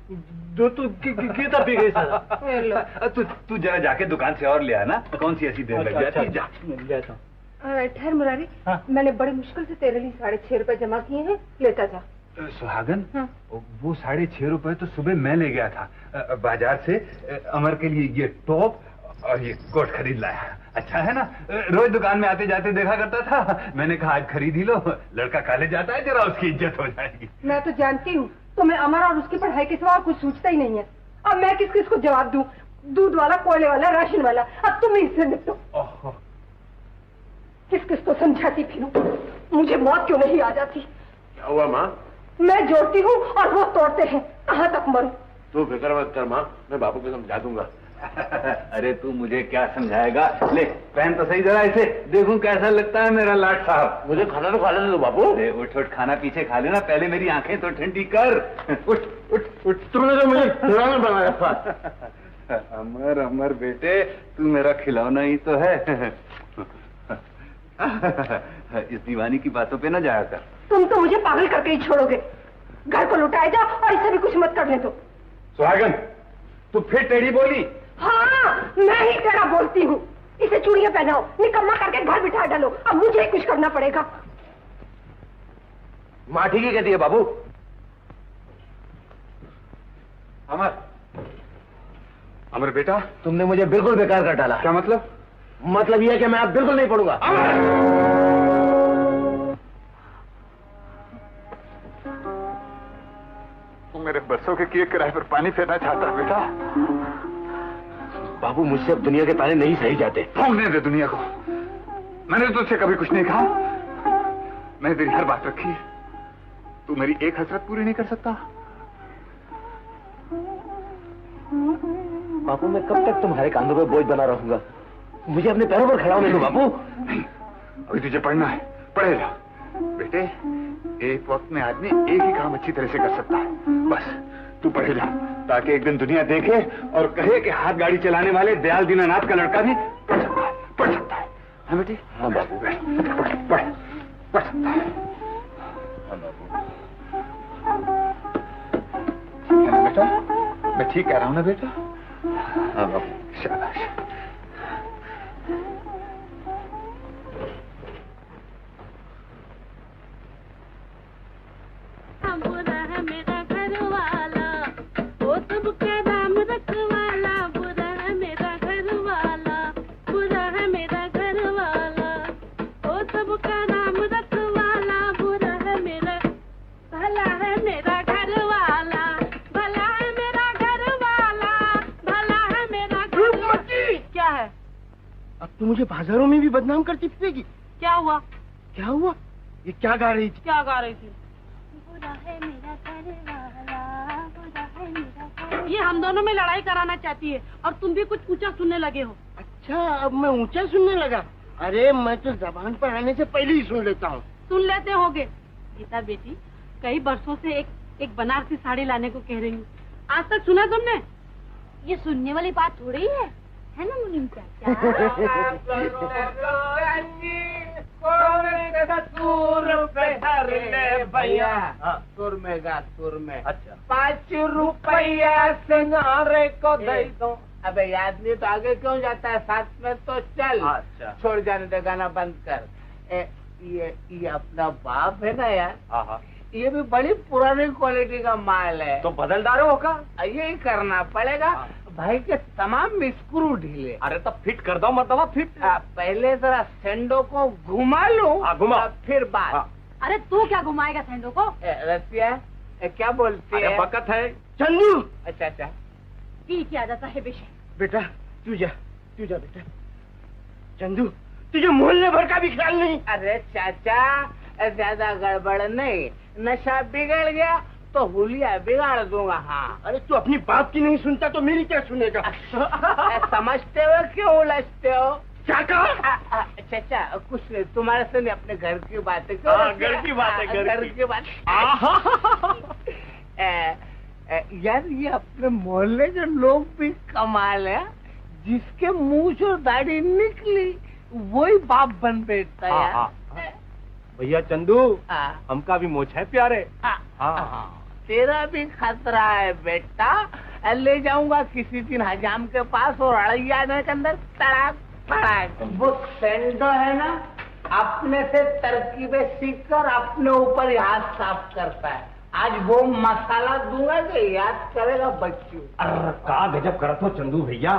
जो तू गीता पी गई सारा। तू जरा जाके दुकान से और ले आना। कौन सी ऐसी देर लग जाती है? जा लेता हूँ। ठहर मुरारी, मैंने बड़ी मुश्किल से तेरे लिए 6.5 रुपए जमा किए हैं, लेता जा। सुहागन, वो 6.5 रुपए तो सुबह मैं ले गया था बाजार से। अमर के लिए ये टॉप और ये कोट खरीद लाया। अच्छा है ना? रोज दुकान में आते जाते देखा करता था। मैंने कहा आज खरीद ही लो, लड़का कॉलेज जाता है, जरा उसकी इज्जत हो जाएगी। मैं तो जानती हूँ तुम्हें अमर और उसकी पढ़ाई के सिवा कुछ सूझता ही नहीं है। अब मैं किस किस को जवाब दूं? दूध वाला, कोयले वाला, राशन वाला। अब तुम ही इससे निपटो। किस किस को समझाती फिरूं? मुझे मौत क्यों नहीं आ जाती? क्या हुआ माँ? मैं जोड़ती हूँ और वो तोड़ते हैं। कहाँ तक मरूं? तू फिक्र मत कर माँ, मैं बापू को समझा दूंगा। अरे तू मुझे क्या समझाएगा? ले पहन तो सही जरा इसे, देखूं कैसा लगता है मेरा लाट साहब। मुझे खाना तो खा लेने दो बापू। उठ उठ, खाना पीछे खा लेना, पहले मेरी आंखें तो ठंडी कर। उठ उठ उठ। तुमने तो मुझे खिलौना बना रखा। अमर अमर बेटे, तू मेरा खिलौना ही तो है। इस दीवानी की बातों पे ना जाया कर। तुम तो मुझे पागल करके ही छोड़ोगे। घर को लुटाए जा और इसे भी कुछ मत करने दो। सुहागन, तू फिर टेढ़ी बोली? हाँ, मैं ही टेढ़ा बोलती हूँ। इसे चूड़ियां पहनाओ, निकम्मा करके घर बिठा डालो। अब मुझे ही कुछ करना पड़ेगा। माँ ठीक ही कहती है बाबू। अमर, अमर बेटा, तुमने मुझे बिल्कुल बेकार कर डाला। क्या मतलब? मतलब यह है कि मैं अब बिल्कुल नहीं पढ़ूंगा। तू मेरे बरसों के किए किराए पर पानी फेरना चाहता है बेटा? बाबू मुझसे अब दुनिया के ताने नहीं सही जाते। भोंकने दे दुनिया को। मैंने तुझसे कभी कुछ नहीं कहा। मैंने तेरी हर बात रखी। तू मेरी एक हसरत पूरी नहीं कर सकता? बापू मैं कब तक तुम्हारे कांधों पे बोझ बना रहूंगा? मुझे अपने पैरों पर खड़ा होने दो बापू। नहीं, अभी तुझे पढ़ना है, पढ़े जा बेटे। एक वक्त में आदमी एक ही काम अच्छी तरह से कर सकता है। बस तू पढ़े जा, ताकि एक दिन दुनिया देखे और कहे कि हाथ गाड़ी चलाने वाले दयाल दीनानाथ का लड़का भी पढ़ सकता है, पढ़ सकता है। हाँ बेटी? हाँ बाबू। पढ़ सकता है। हाँ बाबू। है ना बेटा? मैं ठीक कह रहा हूँ ना बेटा? हाँ बाबू, शाबाश। बुरा है मेरा घर वाला, वो सबका नाम रखवाला। बुरा है मेरा घर वाला, बुरा है मेरा घर वाला, वो सबका नाम रखवाला। बुरा है मेरा, भला है मेरा घर वाला, भला है मेरा घर वाला, भला है मेरा घर वाला। क्या है? अब तो मुझे बाजारों में भी बदनाम करती फिरेगी। क्या हुआ? क्या हुआ? ये क्या गा रही थी? क्या गा रही थी? बुरा है मेरा घर वाला, बुरा है मेरा घर। ये हम दोनों में लड़ाई कराना चाहती है और तुम भी कुछ ऊंचा सुनने लगे हो। अच्छा अब मैं ऊंचा सुनने लगा। अरे मैं तो जबान पर आने से पहले ही सुन लेता हूँ। सुन लेते होगे। गीता बेटी, कई बरसों से एक बनारसी साड़ी लाने को कह रही हूँ, आज तक सुना तुमने? ये सुनने वाली बात थोड़ी है ना मुनीम चाचा? भैया सुर में गा, सुर में। अच्छा 5 रुपया सिंगारे को दे दो। अबे याद नहीं तो आगे क्यों जाता है? साथ में तो चल। अच्छा छोड़ जाने दे, गाना बंद कर। ये अपना बाप है ना यार। हाँ ये भी बड़ी पुरानी क्वालिटी का माल है। तो बदल डालो का? यही करना पड़ेगा। भाई के तमाम स्क्रू ढीले। अरे तो फिट कर दो, मतलब फिट। पहले जरा सेंडो को घुमा लूं, घुमा फिर बात। अरे तू क्या घुमाएगा सेंडो को? रसिया क्या बोलती है? बकत है चंदू। अच्छा अच्छा पी क्या जाता है बेशे? बेटा तू जा बेटा। चंदू तुझे मोहल्ले भर का भी ख्याल नहीं? अरे चाचा ज्यादा गड़बड़ नहीं, नशा बिगड़ गया तो हुलिया बिगाड़ दूंगा। हाँ अरे तू अपनी बाप की नहीं सुनता तो मेरी क्या सुनेगा? समझते हो क्यों उलझते हो? क्या कहा? चाचा कुछ नहीं, तुम्हारे से नहीं, अपने घर की बातें। घर की बातें, घर की बात। यार ये अपने मोहल्ले के लोग भी कमाल है, जिसके मूंछ और दाढ़ी निकली वही बाप बन बैठता है। भैया चंदू, हमका भी मोछ है प्यारे। तेरा भी खतरा है बेटा। ले जाऊंगा किसी दिन हजाम के पास और अड़ैया के अंदर तड़ाक फड़ाक। वो सेंडो है ना, अपने से तरकीबें सीख कर अपने ऊपर ही हाथ साफ करता है। आज वो मसाला दूंगा तो याद करेगा बच्चू। अरे का गजब करत हो चंदू भैया,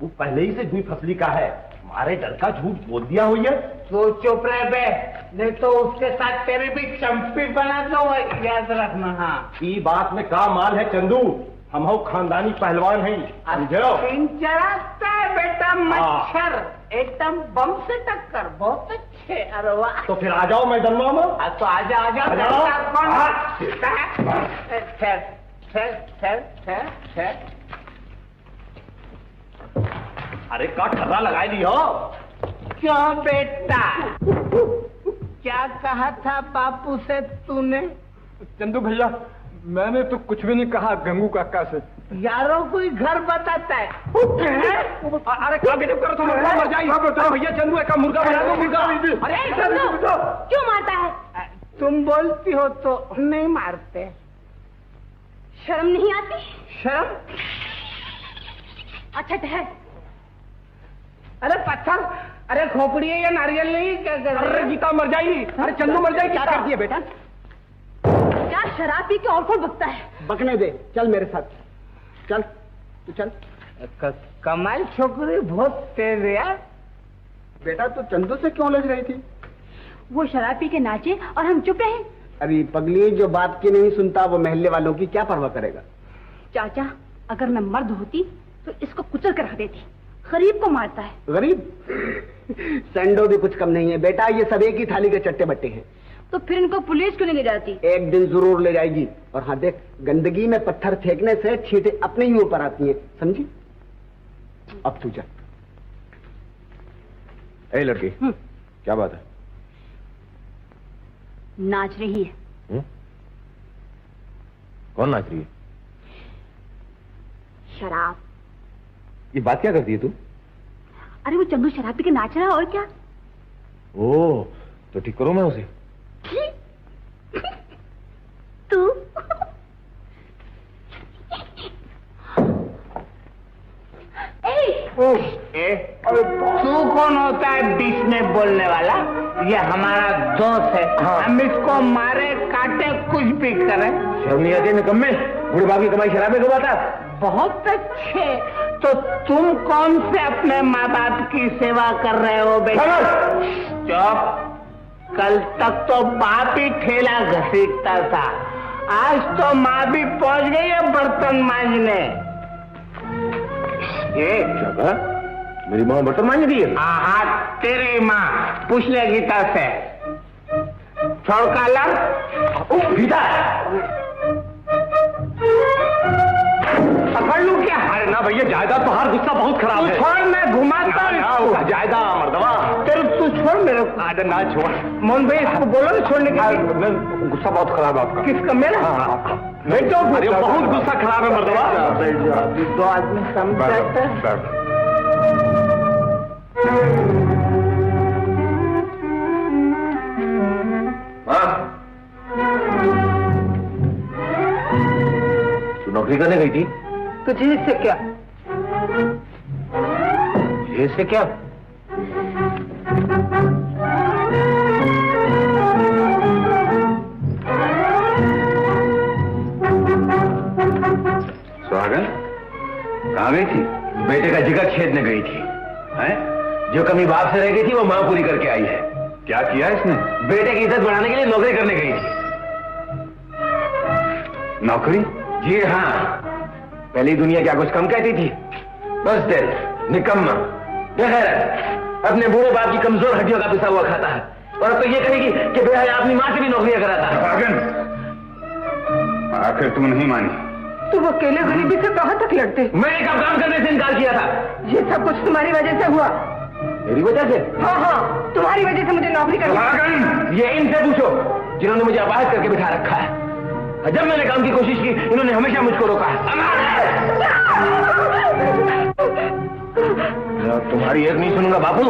वो पहले ही से दुई फसली का है, हमारे डर का झूठ बोल दिया हुई है। तो चुप रहे बे, नहीं तो उसके साथ तेरी भी चंपी बना दो, याद रखना। हाँ ये बात में का माल है चंदू, हम हो खानदानी पहलवान हैं, समझो। चढ़ाता है बेटा मच्छर, एकदम बम से टक्कर, बहुत अच्छे। अरे वाह, तो फिर आ जाओ मैदान में। तो आजा अरे का ठर्रा लगाई दी हो। क्यों बेटा, क्या कहा था बापू से तूने? चंदू भैया, मैंने तो कुछ भी नहीं कहा गंगू काका से। यारों कोई घर बताता है। अरे क्या बेटे करो तुम, मर जाइए भैया। चंदू का मुर्गा बना दो, मुर्गा। अरे चंदू क्यों मारता है? तुम बोलती हो तो नहीं मारते। शर्म नहीं आती? शर्म? अच्छा ठहर। अरे पत्थर, अरे खोपड़ी है या नारियल नहीं? क्या कर रहे? अरे गीता मर जाएगी। अरे चंदू मर जाएगी। क्या करती है बेटा? क्या शराब पी के और कौन बकता है? बकने दे, चल मेरे साथ। चल तू चल। कमाल छोकरी बहुत तेज है यार। बेटा तू चंदू से क्यों लग रही थी? वो शराब पी के नाचे और हम चुप रहे। अरे पगली, जो बात की नहीं सुनता वो महल्ले वालों की क्या परवाह करेगा? चाचा, अगर मैं मर्द होती तो इसको कुचल कर रख देती। गरीब को मारता है। गरीब? संडो भी कुछ कम नहीं है बेटा, ये सब एक ही थाली के चट्टे बट्टे हैं। तो फिर इनको पुलिस क्यों नहीं ले जाती? एक दिन जरूर ले जाएगी। और हाँ देख, गंदगी में पत्थर फेंकने से छींटे अपने ही ऊपर आती हैं, समझी? अब तू जा। ए लड़की, क्या बात है? नाच रही है। कौन नाच रही है? शराब। ये बात क्या करती है तू? अरे वो चंदू शराब पी के नाच रहा है और क्या। ओ, तो ठीक करो मैं उसे। तू तू कौन होता है बीच में बोलने वाला? ये हमारा दोस्त है। हाँ। हम इसको मारे काटे कुछ भी करें। शर्म नहीं आती निकम्मे? बूढ़े बाप की कमाई शराब में डुबाता। बहुत अच्छे। तो तुम कौन से अपने माँ बाप की सेवा कर रहे हो बेटा? चुप। कल तक तो बाप ही ठेला घसीटता था, आज तो माँ भी पहुंच गई है बर्तन मांजने। ये मेरी माँ बर्तन मांज रही है? हाँ, तेरी माँ। पूछ ले गीता से। छोड़ कालर। गीता, पकड़ लूं क्या? अरे ना भैया, जायदाद तो हर गुस्सा बहुत खराब है। छोड़, मैं घुमाता हूँ। जायदाद मर्दवा। तेरे तू छोड़ मेरे को। अरे ना छोड़। मोहन भाई इसको बोलो ना छोड़ने के लिए। गुस्सा बहुत खराब है आपका। किसका? मेरा? आपका। नहीं तो अरे बहुत गुस्सा खराब है मर्दवा। दो आदमी समझते हैं। तू नौकरी करने गई थी? तुझे इससे क्या? इससे क्या? सुहागन कहाँ गई थी? बेटे का जिगर छेदने गई थी। हैं? जो कमी बाप से रह गई थी वो माँ पूरी करके आई है। क्या किया इसने? बेटे की इज्जत बढ़ाने के लिए नौकरी करने गई थी। नौकरी? जी हाँ। पहली दुनिया क्या कुछ कम कहती थी? बस दिल निकम्मा बेगैरत, अपने बूढ़े बाप की कमजोर हड्डियों का पिसा हुआ खाता है। और अब तो ये कहेगी कि बेहया अपनी माँ से भी नौकरियां कराता है। आखिर तुम नहीं मानी? तुम अकेले गरीबी से कहाँ तक लड़ते? मैंने कब काम करने से इनकार किया था? ये सब कुछ तुम्हारी वजह से हुआ। मेरी वजह से? हाँ हाँ, तुम्हारी वजह से मुझे नौकरी करनी। ये इनसे पूछो जिन्होंने मुझे अपाहिज करके बिठा रखा है। जब मैंने काम की कोशिश की इन्होंने हमेशा मुझको रोका है। तुम्हारी एक नहीं सुनूंगा बापू।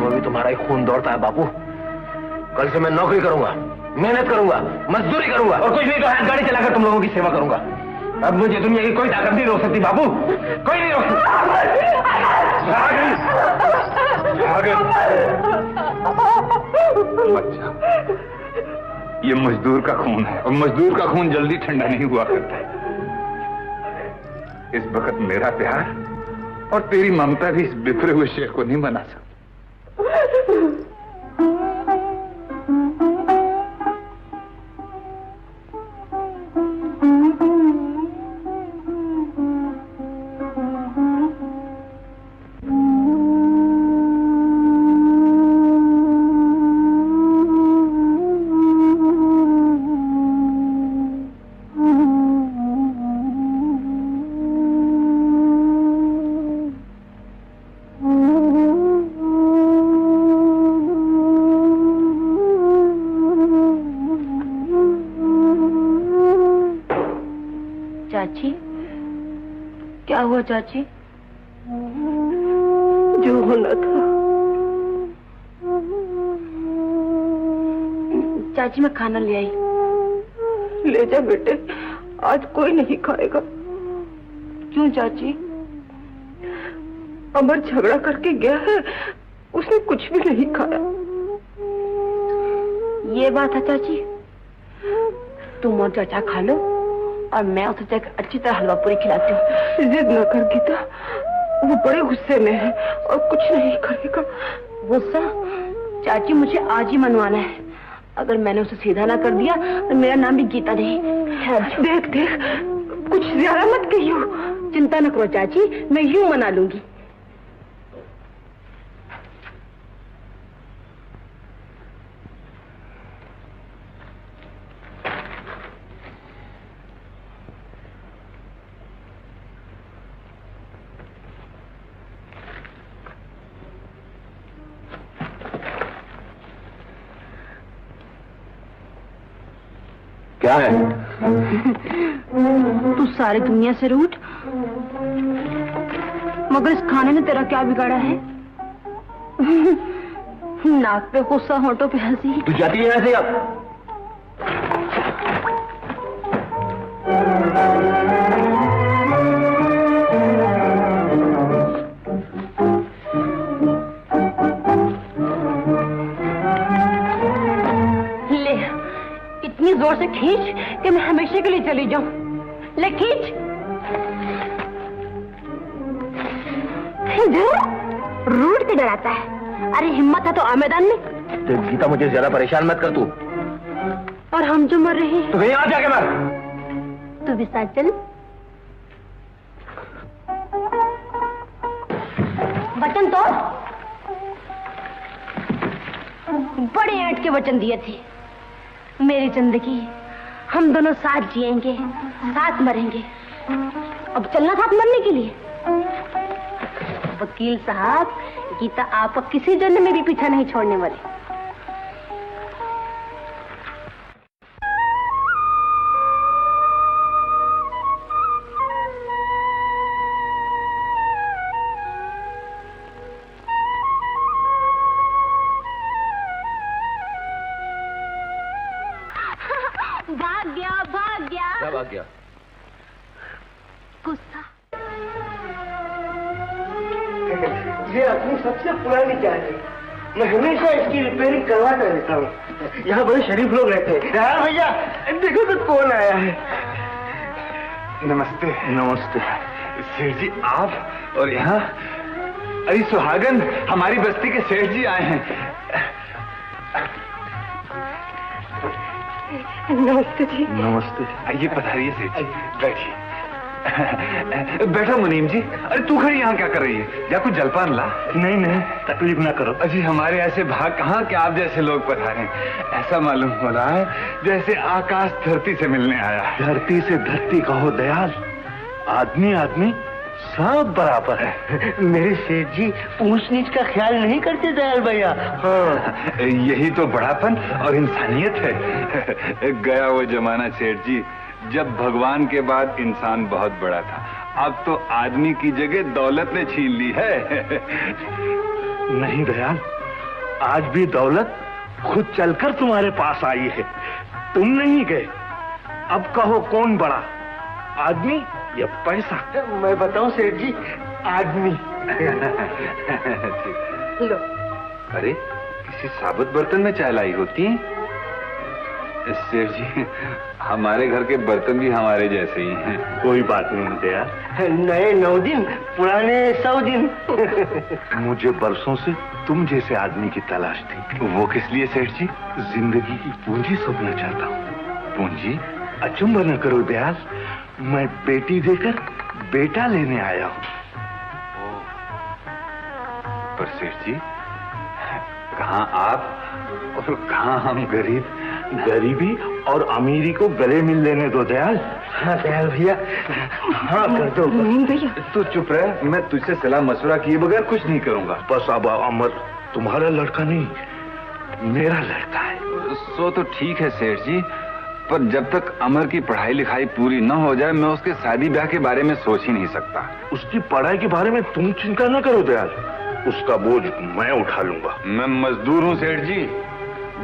अभी तुम्हारा ही खून दौड़ता है बापू। कल से मैं नौकरी करूंगा, मेहनत करूंगा, मजदूरी करूंगा और कुछ नहीं तो हाथ गाड़ी चलाकर तुम लोगों की सेवा करूंगा। अब मुझे दुनिया की कोई ताकत नहीं रोक सकती बाबू, कोई नहीं रोक सकती। बच्चा, ये मजदूर का खून है और मजदूर का खून जल्दी ठंडा नहीं हुआ करता है। इस वक्त मेरा प्यार और तेरी ममता भी इस बिखरे हुए शेर को नहीं बना सकती। चाची, क्या हुआ चाची? जो होना था। चाची मैं खाना ले आई। ले जा बेटे, आज कोई नहीं खाएगा। क्यों चाची? अमर झगड़ा करके गया है, उसने कुछ भी नहीं खाया। ये बात है चाची, तुम और चाचा खा लो और मैं उसे जाकर अच्छी तरह हलवा पूरी खिलाती हूँ। जिद न कर गीता, वो बड़े गुस्से में है और कुछ नहीं करेगा। गुस्सा? चाची मुझे आज ही मनवाना है। अगर मैंने उसे सीधा ना कर दिया तो मेरा नाम भी गीता नहीं। देख देख, कुछ ज्यादा मत कहियो। चिंता न करो चाची, मैं यूं मना लूंगी। क्या है? तू सारी दुनिया से रूठ, मगर इस खाने ने तेरा क्या बिगाड़ा है? नाक पे गुस्सा, होंठों पे हंसी। तू जाती है यहाँ से अब? इतनी जोर से खींच कि मैं हमेशा के लिए चली जाऊं। ले खींच। रूठ के डराता है। अरे हिम्मत है तो आ मैदान में। तो गीता मुझे ज्यादा परेशान मत कर तू। और हम जो मर रहे हैं तो कहीं आ जाके मर। तू भी साथ चल। वचन तो बड़े ऐंठ के वचन दिए थे। मेरी जिंदगी हम दोनों साथ जिएंगे, साथ मरेंगे। अब चलना साथ मरने के लिए। वकील साहब, गीता आपका किसी जन्म में भी पीछा नहीं छोड़ने वाली। भाग गया, भाग गया। क्या भाग गया? गुस्सा। ये अपनी सबसे पुरानी कार है। मैं हमेशा इसकी रिपेयरिंग करवाता रहता हूँ। यहाँ बड़े शरीफ लोग रहते हैं। यार भैया देखो तो कौन आया है। नमस्ते। नमस्ते। सेठ जी आप? और यहाँ? अरे सुहागन, हमारी बस्ती के सेठ जी आए हैं। नमस्ते जी। नमस्ते। आइए पधारिए सेठ जी, बैठिए। बैठो मुनीम जी। अरे तू खड़ी यहाँ क्या कर रही है? या कुछ जलपान ला। नहीं नहीं, तकलीफ ना करो। अजी हमारे ऐसे भाग कहाँ कि आप जैसे लोग पधारे। ऐसा मालूम हो रहा है जैसे आकाश धरती से मिलने आया है। धरती से धरती कहो दयाल, आदमी आदमी सब बराबर है। मेरे सेठ जी ऊंच नीच का ख्याल नहीं करते दयाल भैया। हाँ। यही तो बड़ापन और इंसानियत है। गया वो जमाना सेठ जी जब भगवान के बाद इंसान बहुत बड़ा था। अब तो आदमी की जगह दौलत ने छीन ली है। नहीं दयाल, आज भी दौलत खुद चलकर तुम्हारे पास आई है, तुम नहीं गए। अब कहो कौन बड़ा, आदमी या पैसा? मैं बताऊं सेठ जी, आदमी। लो। अरे किसी साबुत बर्तन में चाय लाई होती है। सेठ जी हमारे घर के बर्तन भी हमारे जैसे ही हैं। कोई बात नहीं दया, नए 9 दिन, पुराने 100 दिन। मुझे बरसों से तुम जैसे आदमी की तलाश थी। वो किस लिए सेठ जी? जिंदगी की पूंजी सौंपना चाहता हूँ। पूंजी? अचंभा न करो दयाल, मैं बेटी देकर बेटा लेने आया हूँ। पर सेठ जी कहाँ आप और कहाँ हम गरीब। गरीबी और अमीरी को गले मिल लेने दो दयाल। हाँ दयाल भैया, हाँ कर दो। नहीं भैया, तू चुप रह, मैं तुझसे सलाह मशवरा किए बगैर कुछ नहीं करूंगा। बस अब अमर तुम्हारा लड़का नहीं, मेरा लड़का है। सो तो ठीक है सेठ जी, पर जब तक अमर की पढ़ाई लिखाई पूरी न हो जाए मैं उसके शादी ब्याह के बारे में सोच ही नहीं सकता। उसकी पढ़ाई के बारे में तुम चिंता न करो दयाल, उसका बोझ मैं उठा लूंगा। मैं मजदूर हूँ सेठ जी,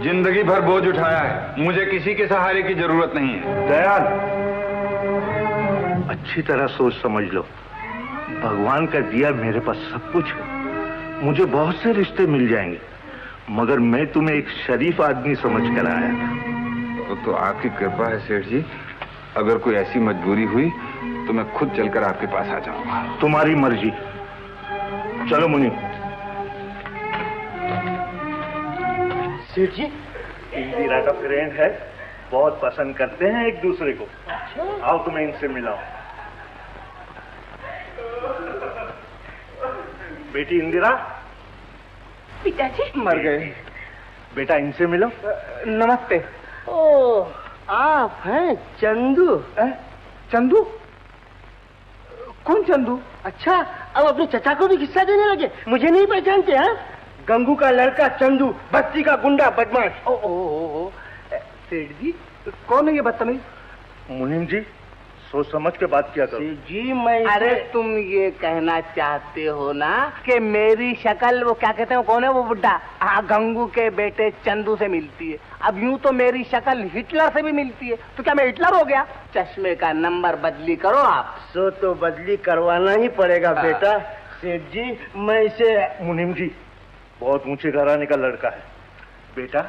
जिंदगी भर बोझ उठाया है, मुझे किसी के सहारे की जरूरत नहीं है। दयाल, अच्छी तरह सोच समझ लो, भगवान का दिया मेरे पास सब कुछ है, मुझे बहुत से रिश्ते मिल जाएंगे, मगर मैं तुम्हें एक शरीफ आदमी समझ कर आया था। तो आपकी कृपा है सेठ जी, अगर कोई ऐसी मजबूरी हुई तो मैं खुद चलकर आपके पास आ जाऊंगा। तुम्हारी मर्जी। चलो मुनि। सेठ जी, इंदिरा का फ्रेंड है, बहुत पसंद करते हैं एक दूसरे को। आओ तुम्हें इनसे मिलाओ। बेटी इंदिरा। पिताजी मर गए। बेटा इनसे मिलो। नमस्ते। ओ आप हैं चंदू? चंदू? कौन चंदू? अच्छा, अब अपने चचा को भी किस्सा देने लगे, मुझे नहीं पहचानते? हाँ, गंगू का लड़का चंदू, बस्ती का गुंडा बदमाश। ओ सेठ जी, कौन है ये बदतमीज? मुनीम जी, सोच समझ के बात किया करो। जी मैं अरे तुम ये कहना चाहते हो ना कि मेरी शक्ल वो क्या कहते हैं, कौन है वो बुड्ढा, गंगू के बेटे चंदू से मिलती है। अब यूं तो मेरी शक्ल हिटलर से भी मिलती है, तो क्या मैं हिटलर हो गया? चश्मे का नंबर बदली करो आप। सो तो बदली करवाना ही पड़ेगा बेटा। सेठ जी, मैं इसे। मुनीम जी, बहुत ऊंचे घराने का लड़का है। बेटा,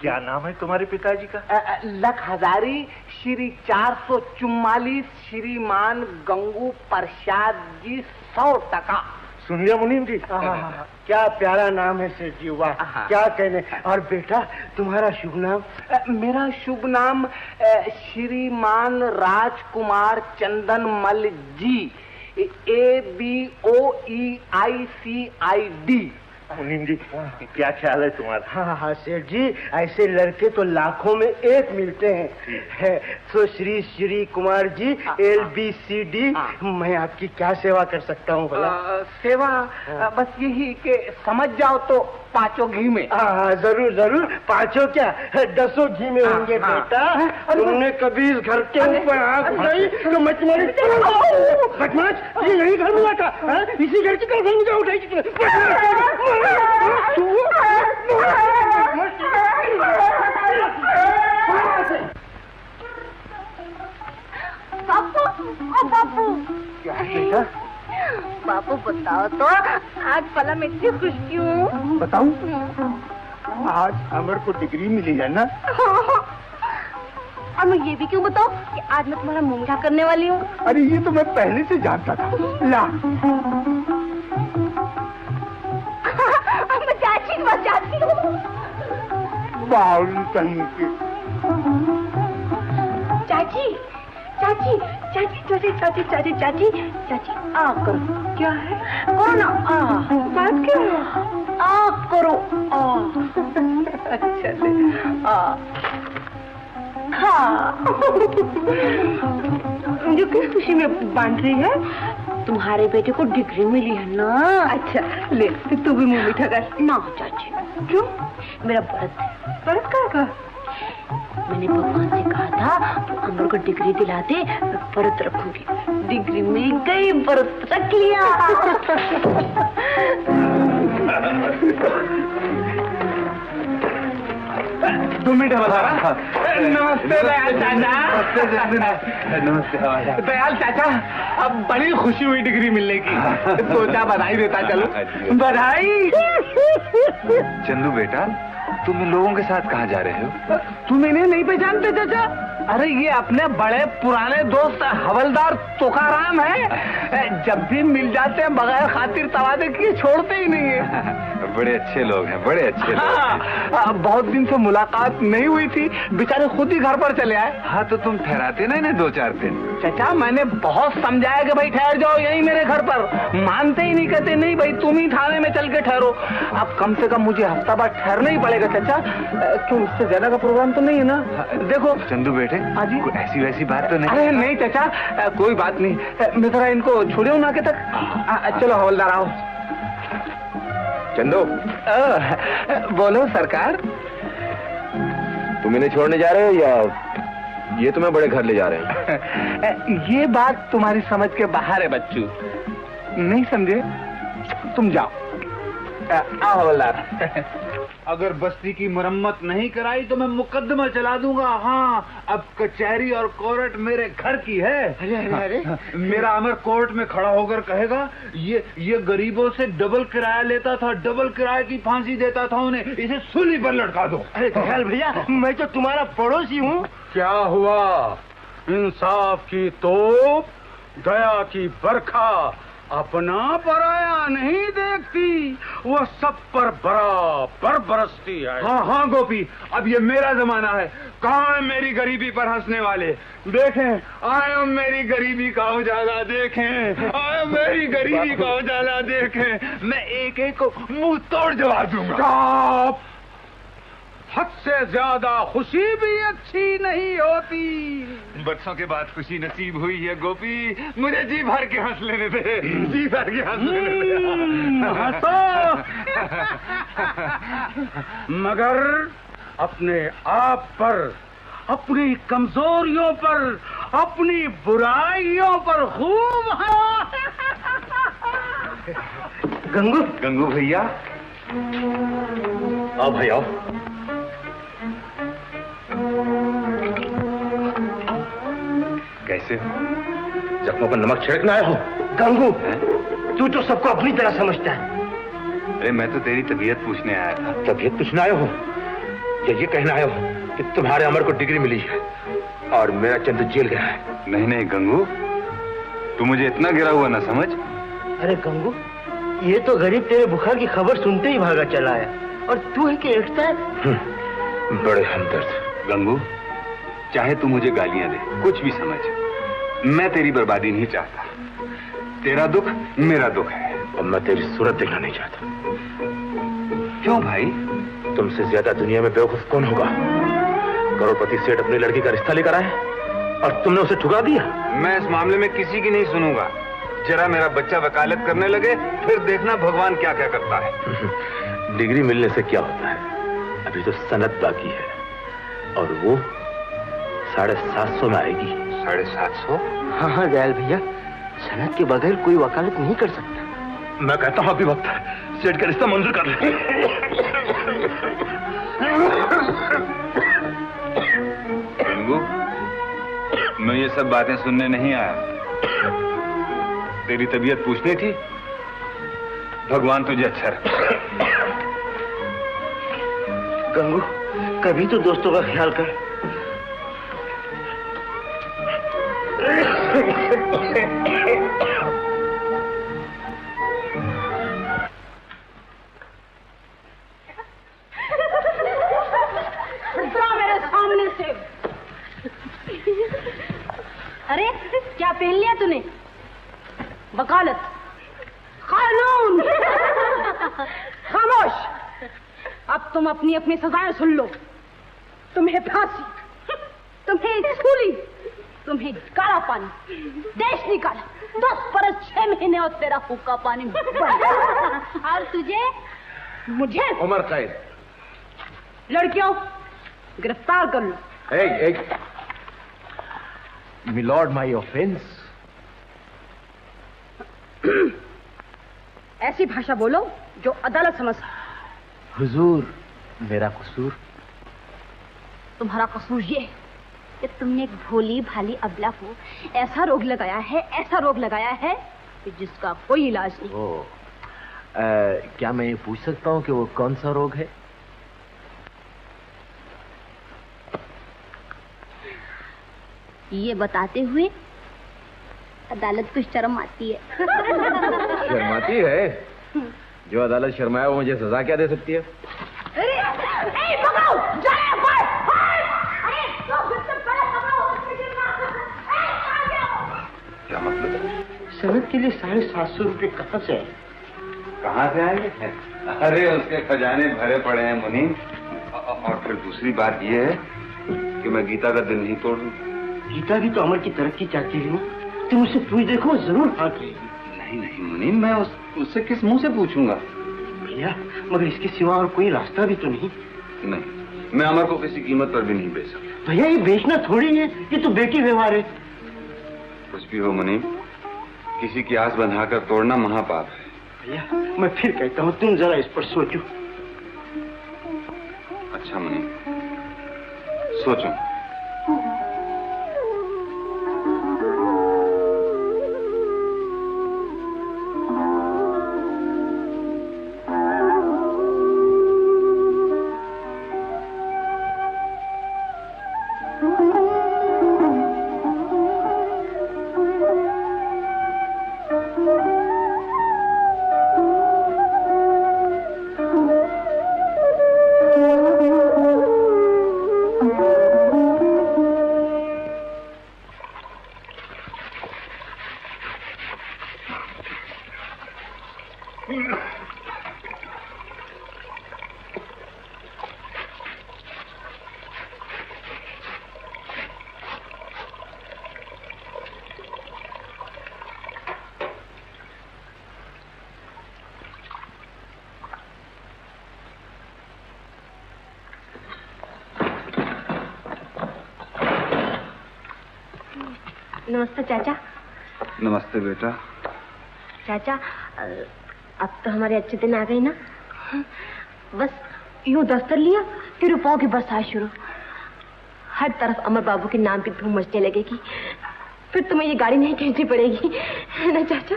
क्या नाम है तुम्हारे पिताजी का? लख हजारी श्री 444 श्रीमान गंगू प्रसाद जी 100 सुन लिया मुनीम जी? क्या प्यारा नाम है सेठ जी, वाह क्या कहने। और बेटा तुम्हारा शुभ नाम? मेरा शुभ नाम श्रीमान राजकुमार चंदन मल जी, ABOEICID। मुनीम जी, क्या ख्याल है तुम्हारा? हाँ सेठ जी, ऐसे लड़के तो लाखों में एक मिलते हैं। तो श्री श्री कुमार जी, LBCD, मैं आपकी क्या सेवा कर सकता हूँ भला? सेवा बस यही कि समझ जाओ तो 5 घी में। हाँ जरूर जरूर, 5 क्या 10 घी में होंगे बेटा। तुमने कभी इस घर के ऊपर आँख उठाई तो मैं तुम्हारी बदमाश, ये यही घर मिला था, इसी घर की तरफ मुझे उठाई तुमने। बापू, ओ बापू। क्या बेटा? बापू बताओ तो, आज भला मैं इतनी खुश क्यों? बताऊं? आज अमर को डिग्री मिली है ना। और मैं ये भी क्यों बताऊं कि आज मैं तुम्हारा मुंह मीठा करने वाली हूँ? अरे ये तो मैं पहले से जानता था। ला। मैं चाची के पास जाती हूँ। बावली कहीं की। चाची चाची चाची चाची चाची चाची चाची चाची आ करो। क्या है? करो ना, आ। बात क्या है? आ करो, आ। अच्छा ले, आ। हाँ। मुझे किस खुशी में बांध रही है? तुम्हारे बेटे को डिग्री मिली है ना। अच्छा ले, तू भी मुंह मीठा कर। ना चाची। क्यों? मेरा व्रत है। व्रत का? मैंने भगवान से कहा था तो अमर को डिग्री दिलाते मैं व्रत रखूंगी। डिग्री मिल गई, व्रत रख लिया। तुम मीठा बता रहा। नमस्ते दयाल चाचा। नमस्ते दयाल चाचा, अब बड़ी खुशी हुई डिग्री मिलने की, सोचा बधाई देता चलो। बधाई। चंदू बेटा, तुम इन लोगों के साथ कहाँ जा रहे हो? तुम इन्हें नहीं पहचानते चाचा? अरे ये अपने बड़े पुराने दोस्त हवलदार तुकाराम है, जब भी मिल जाते हैं बगैर खातिर तवादे किए छोड़ते ही नहीं है। बड़े अच्छे लोग हैं, बड़े अच्छे लोग हैं। बहुत दिन से मुलाकात नहीं हुई थी, बेचारे खुद ही घर पर चले आए। हाँ तो तुम ठहराते ना इन्हें 2-4 दिन। चाचा मैंने बहुत समझाया कि भाई ठहर जाओ यहीं मेरे घर पर, मानते ही नहीं, कहते नहीं भाई तुम ही थाने में चल के ठहरो। अब कम से कम मुझे हफ्ता बाद ठहरना ही पड़ेगा चाचा। क्यों, इससे ज्यादा का प्रोग्राम तो नहीं है ना? देखो चंदू बेटे, हाँ जी? कोई ऐसी वैसी बात तो नहीं? अरे नहीं चाचा, कोई बात नहीं। मैं जरा इनको छोड़े हूँ ना के तक। चलो हवलदार आओ। चंदू, बोलो सरकार। तुम इन्हें छोड़ने जा रहे हो या ये तुम्हें बड़े घर ले जा रहे हैं। ये बात तुम्हारी समझ के बाहर है बच्चू, नहीं समझे? तुम जाओ। आओ हवलदार। अगर बस्ती की मरम्मत नहीं कराई तो मैं मुकदमा चला दूंगा। हाँ, अब कचहरी और कोर्ट मेरे घर की है। अरे अरे अरे, मेरा अमर कोर्ट में खड़ा होकर कहेगा ये गरीबों से डबल किराया लेता था, डबल किराए की फांसी देता था उन्हें, इसे सूली पर लटका दो। अरे दयाल भैया, मैं तो तुम्हारा पड़ोसी हूँ। क्या हुआ? इंसाफ की तोप, दया की बरखा अपना पराया नहीं देखती, वो सब पर बराबर बरसती है। हाँ हाँ गोपी, अब ये मेरा जमाना है। कहाँ है मेरी गरीबी पर हंसने वाले? देखें, आए मेरी गरीबी का उजाला देखें, आए मेरी गरीबी का उजाला देखें। मैं एक एक को मुंह तोड़ जवाब दूंगा। हद से ज्यादा खुशी भी अच्छी नहीं होती। बरसों के बाद खुशी नसीब हुई है गोपी, मुझे जी भर के हंस लेने दे, जी भर के हंस लेने दे। हंसो, मगर अपने आप पर, अपनी कमजोरियों पर, अपनी बुराइयों पर खूब गंगू, गंगू भैया, आओ भाई आओ। कैसे हो? जख्मों पर नमक छिड़कना आया हो? गंगू, तू तो सबको अपनी तरह समझता है। अरे मैं तो तेरी तबीयत पूछने आया था। तबीयत पूछना आए हो या ये कहना आए हो कि तुम्हारे अमर को डिग्री मिली है और मेरा चंद्र जेल गया है? नहीं नहीं गंगू, तू मुझे इतना गिरा हुआ ना समझ। अरे गंगू, ये तो गरीब तेरे बुखार की खबर सुनते ही भागा चला आया, और तू है कि एकता है। बड़े हमदर्द। गंगू, चाहे तू मुझे गालियां दे, कुछ भी समझ, मैं तेरी बर्बादी नहीं चाहता। तेरा दुख मेरा दुख है और मैं तेरी सूरत देखना नहीं चाहता। क्यों भाई? तुमसे ज्यादा दुनिया में बेवकूफ कौन होगा? करोड़पति सेठ अपनी लड़की का रिश्ता लेकर आए और तुमने उसे ठुकरा दिया। मैं इस मामले में किसी की नहीं सुनूंगा। जरा मेरा बच्चा वकालत करने लगे, फिर देखना भगवान क्या क्या करता है। डिग्री मिलने से क्या होता है? अभी तो सनद बाकी है और वो 750 में आएगी। 750? हाँ हाँ दयाल भैया, सनद के बगैर कोई वकालत नहीं कर सकता। मैं कहता हूँ अभी वक्त है, सेठ का रिश्ता मंजूर कर ले। गंगू, मैं ये सब बातें सुनने नहीं आया, तेरी तबीयत पूछनी थी। भगवान तुझे अच्छा रखे। गंगू, कभी तो दोस्तों का ख्याल कर। मेरे सामने से। अरे क्या पहन लिया तूने? वकालत, कानून। खामोश, अब तुम अपनी अपनी सजाएं सुन लो। तुम्हें फांसी, तुम्हें सूली, तुम्हें काला पानी, देश निकाला, 10 बरस 6 महीने और तेरा हुक्का पानी बंद। और तुझे, मुझे उम्र कैद। लड़कियों गिरफ्तार कर लो। Milord my offence. ऐसी भाषा बोलो जो अदालत समझ। हुजूर, मेरा कसूर? तुम्हारा कसूर ये कि तुमने एक भोली भाली अबला को ऐसा रोग लगाया है, ऐसा रोग लगाया है कि जिसका कोई इलाज नहीं। क्या मैं ये पूछ सकता हूँ कि वो कौन सा रोग है? ये बताते हुए अदालत को शर्म आती है। शर्माती है? जो अदालत शर्माए वो मुझे सजा क्या दे सकती है? क्या मतलब? सनद के लिए 750 रुपए कहाँ से आए? कहाँ से आएंगे? अरे उसके खजाने भरे पड़े हैं मुनीम। और फिर दूसरी बात ये है कि मैं गीता का दिल नहीं तोड़ूं। गीता भी तो अमर की तरक्की चाहती है ना। तुम उसे पूछ देखो, जरूर हाथ रहेगी। नहीं नहीं मुनीम, मैं उससे किस मुंह से पूछूंगा? भैया, मगर इसके सिवा और कोई रास्ता भी तो नहीं। नहीं, मैं अमर को किसी कीमत पर भी नहीं बेच सकता। भैया ये बेचना थोड़ी है, ये तो बेटी व्यवहार है। कुछ भी हो मुनीम, किसी की आस बंधाकर तोड़ना महापाप है। भैया मैं फिर कहता हूँ, तुम जरा इस पर सोचो। अच्छा मुनीम, सोचो। नमस्ते चाचा। नमस्ते बेटा। चाचा अब तो हमारे अच्छे दिन आ गए ना। बस यूं दफ्तर लिया कि रुपयों की बरसात शुरू। हर तरफ अमर बाबू के नाम की धूम मचने लगेगी। फिर तुम्हें ये गाड़ी नहीं खींचनी पड़ेगी, है ना चाचा?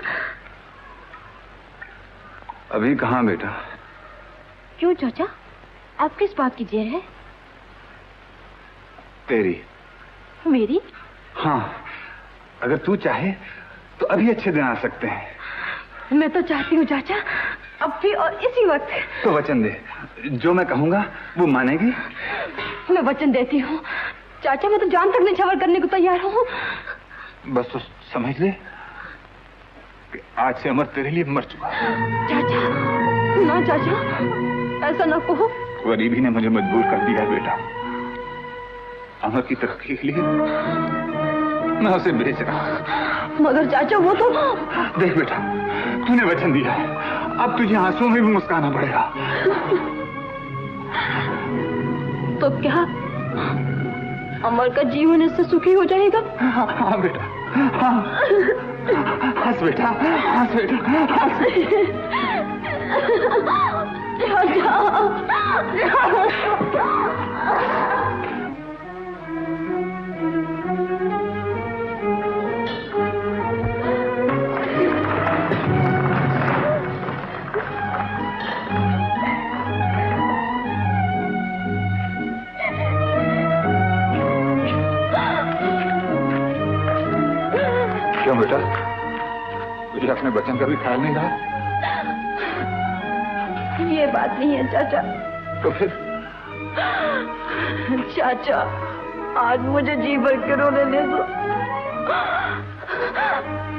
अभी कहाँ बेटा? क्यों चाचा, आप किस बात की जेर है? तेरी। मेरी? हाँ, अगर तू चाहे तो अभी अच्छे दिन आ सकते हैं। मैं तो चाहती हूँ चाचा, अब भी और इसी वक्त। तो वचन दे, जो मैं कहूँगा वो मानेगी? मैं वचन देती हूँ चाचा, मैं तो जान तक निछावर करने को तैयार हूँ। बस तो समझ ले कि आज से अमर तेरे लिए मर चुका है। चाचा, ना चाचा, ऐसा ना कहो। गरीबी ने मुझे मजबूर कर दिया बेटा। अमर की तरक्की के लिए मैं उसे बेच रहा। मगर चाचा वो तो। देख बेटा, तूने वचन दिया है, अब तुझे आंसुओं में भी मुस्काना पड़ेगा। तो क्या अमर का जीवन इससे सुखी हो जाएगा? हाँ बेटा, हाँ। हंस बेटा, हंस बेटा, हंस। क्यों बेटा, तुझे अपने बच्चन का भी ख्याल नहीं रहा? ये बात नहीं है चाचा। तो फिर? चाचा, आज मुझे जी भर के रोने दे दो,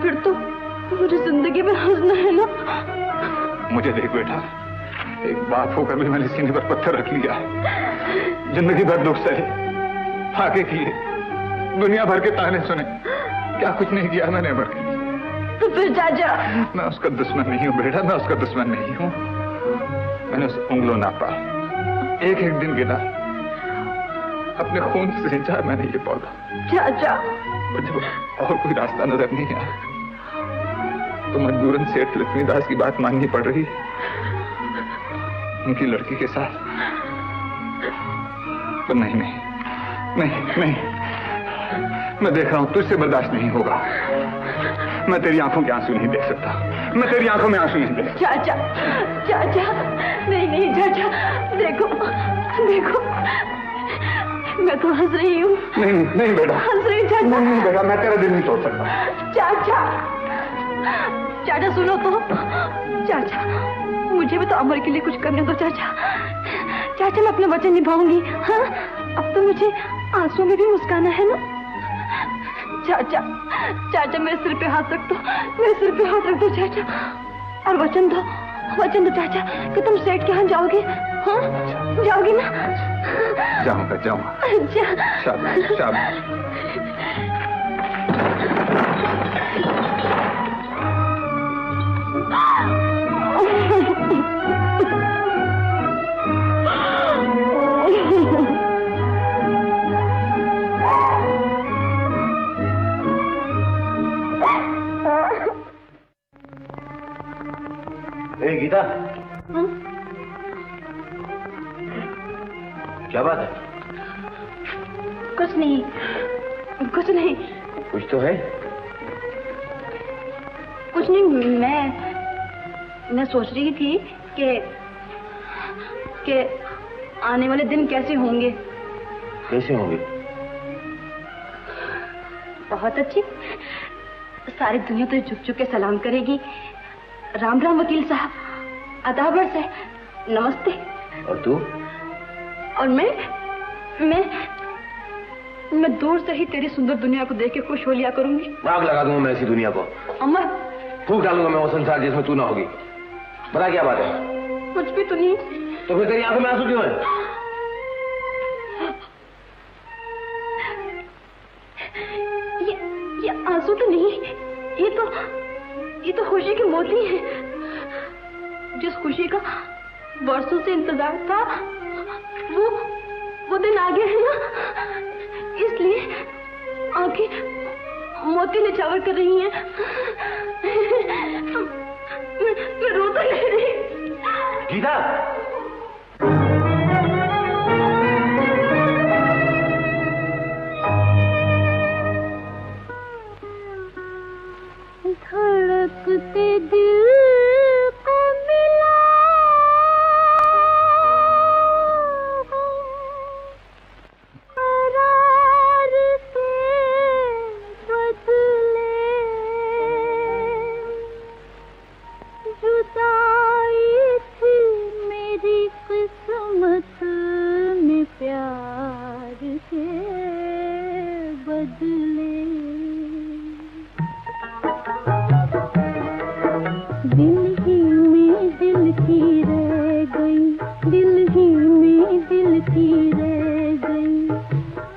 फिर तो मुझे जिंदगी में हंसना है ना। मुझे देख बेटा, एक बाप होकर भी मैंने सीने पर पत्थर रख लिया है। जिंदगी भर दुख सहे, फाके किए, दुनिया भर के ताने सुने, क्या कुछ नहीं किया मैंने अमर के लिए। तो फिर चाचा? मैं उसका दुश्मन नहीं हूँ बेटा, मैं उसका दुश्मन नहीं हूँ। मैंने उसे उंगलों नापा, एक एक दिन गिना, अपने खून से सिंचा मैंने ये पौधा। चाचा, मुझे और कोई रास्ता नजर नहीं आया तो मजबूरन सेठ लक्ष्मीदास की बात माननी पड़ रही, उनकी लड़की के साथ। तो नहीं नहीं नहीं नहीं, मैं देख रहा हूं तुझसे बर्दाश्त नहीं होगा। मैं तेरी आंखों के आंसू नहीं देख सकता, मैं तेरी आंखों में आंसू नहीं देख सकता। चाचा, चाचा, नहीं नहीं चाचा, देखो देखो, मैं तो हंस रही हूँ। नहीं नहीं बेटा, हंस रही चाचा। नहीं बेटा, मैं तेरा दिल नहीं तोड़ सकता। चाचा, चाचा सुनो तो, चाचा मुझे भी तो अमर के लिए कुछ करने दो चाचा। चाचा मैं अपना वचन निभाऊंगी। हाँ, अब तो मुझे आंसू में भी मुस्काना है ना। चाचा, चाचा मेरे सिर पे हाथ रख दो, मेरे सिर पे हाथ रख दो चाचा, और वचन दो चाचा कि तुम सेठ के यहाँ जाओगे। हाँ, जाओगे ना? जाऊंगा जाऊंगा। शाबाश शाबाश। गीता, क्या बात है? कुछ नहीं, कुछ नहीं। कुछ तो है। कुछ नहीं, मैं सोच रही थी कि आने वाले दिन कैसे होंगे। कैसे होंगे? बहुत अच्छी। सारी दुनिया तो झुक झुक के सलाम करेगी। राम राम वकील साहब, अदाबर से नमस्ते। और तू? और मैं दूर से ही तेरी सुंदर दुनिया को देख के खुश हो लिया करूंगी। आग लगा दूंगा मैं ऐसी दुनिया को। अमर, फूंक डालूंगा मैं वो संसार जिसमें तू ना होगी। बता क्या बात है? कुछ भी तो नहीं। तो फिर तेरी आंखों में आंसू क्यों है? ये आंसू तो नहीं, ये तो खुशी के मोती हैं। जिस खुशी का बरसों से इंतजार था, वो दिन आ गया है ना, इसलिए आंखें मोती निछावर कर रही हैं। मैं रो तो नहीं रही। गीता, धड़कते दिल को मिला करार से बदले, जुदाई थी मेरी किस्मत में प्यार के बदले। दिल ही में दिल की रह गई, दिल ही में दिल की रह गई,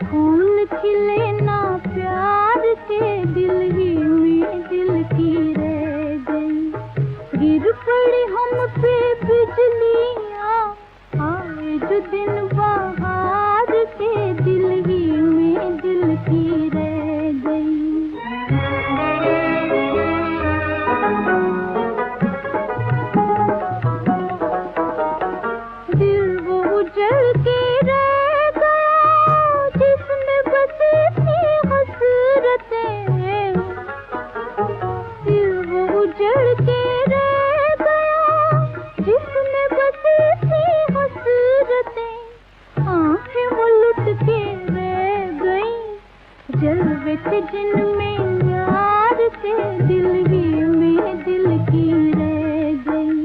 फूल खिले ना प्यार के, दिल ही में दिल की रह गई। गिर पड़ी हम पे बिजलियां, आए जो दिन बाहर के, दिल ही में दिल की रह गई। जिनमें यार से, दिल ही में दिल की रह गई,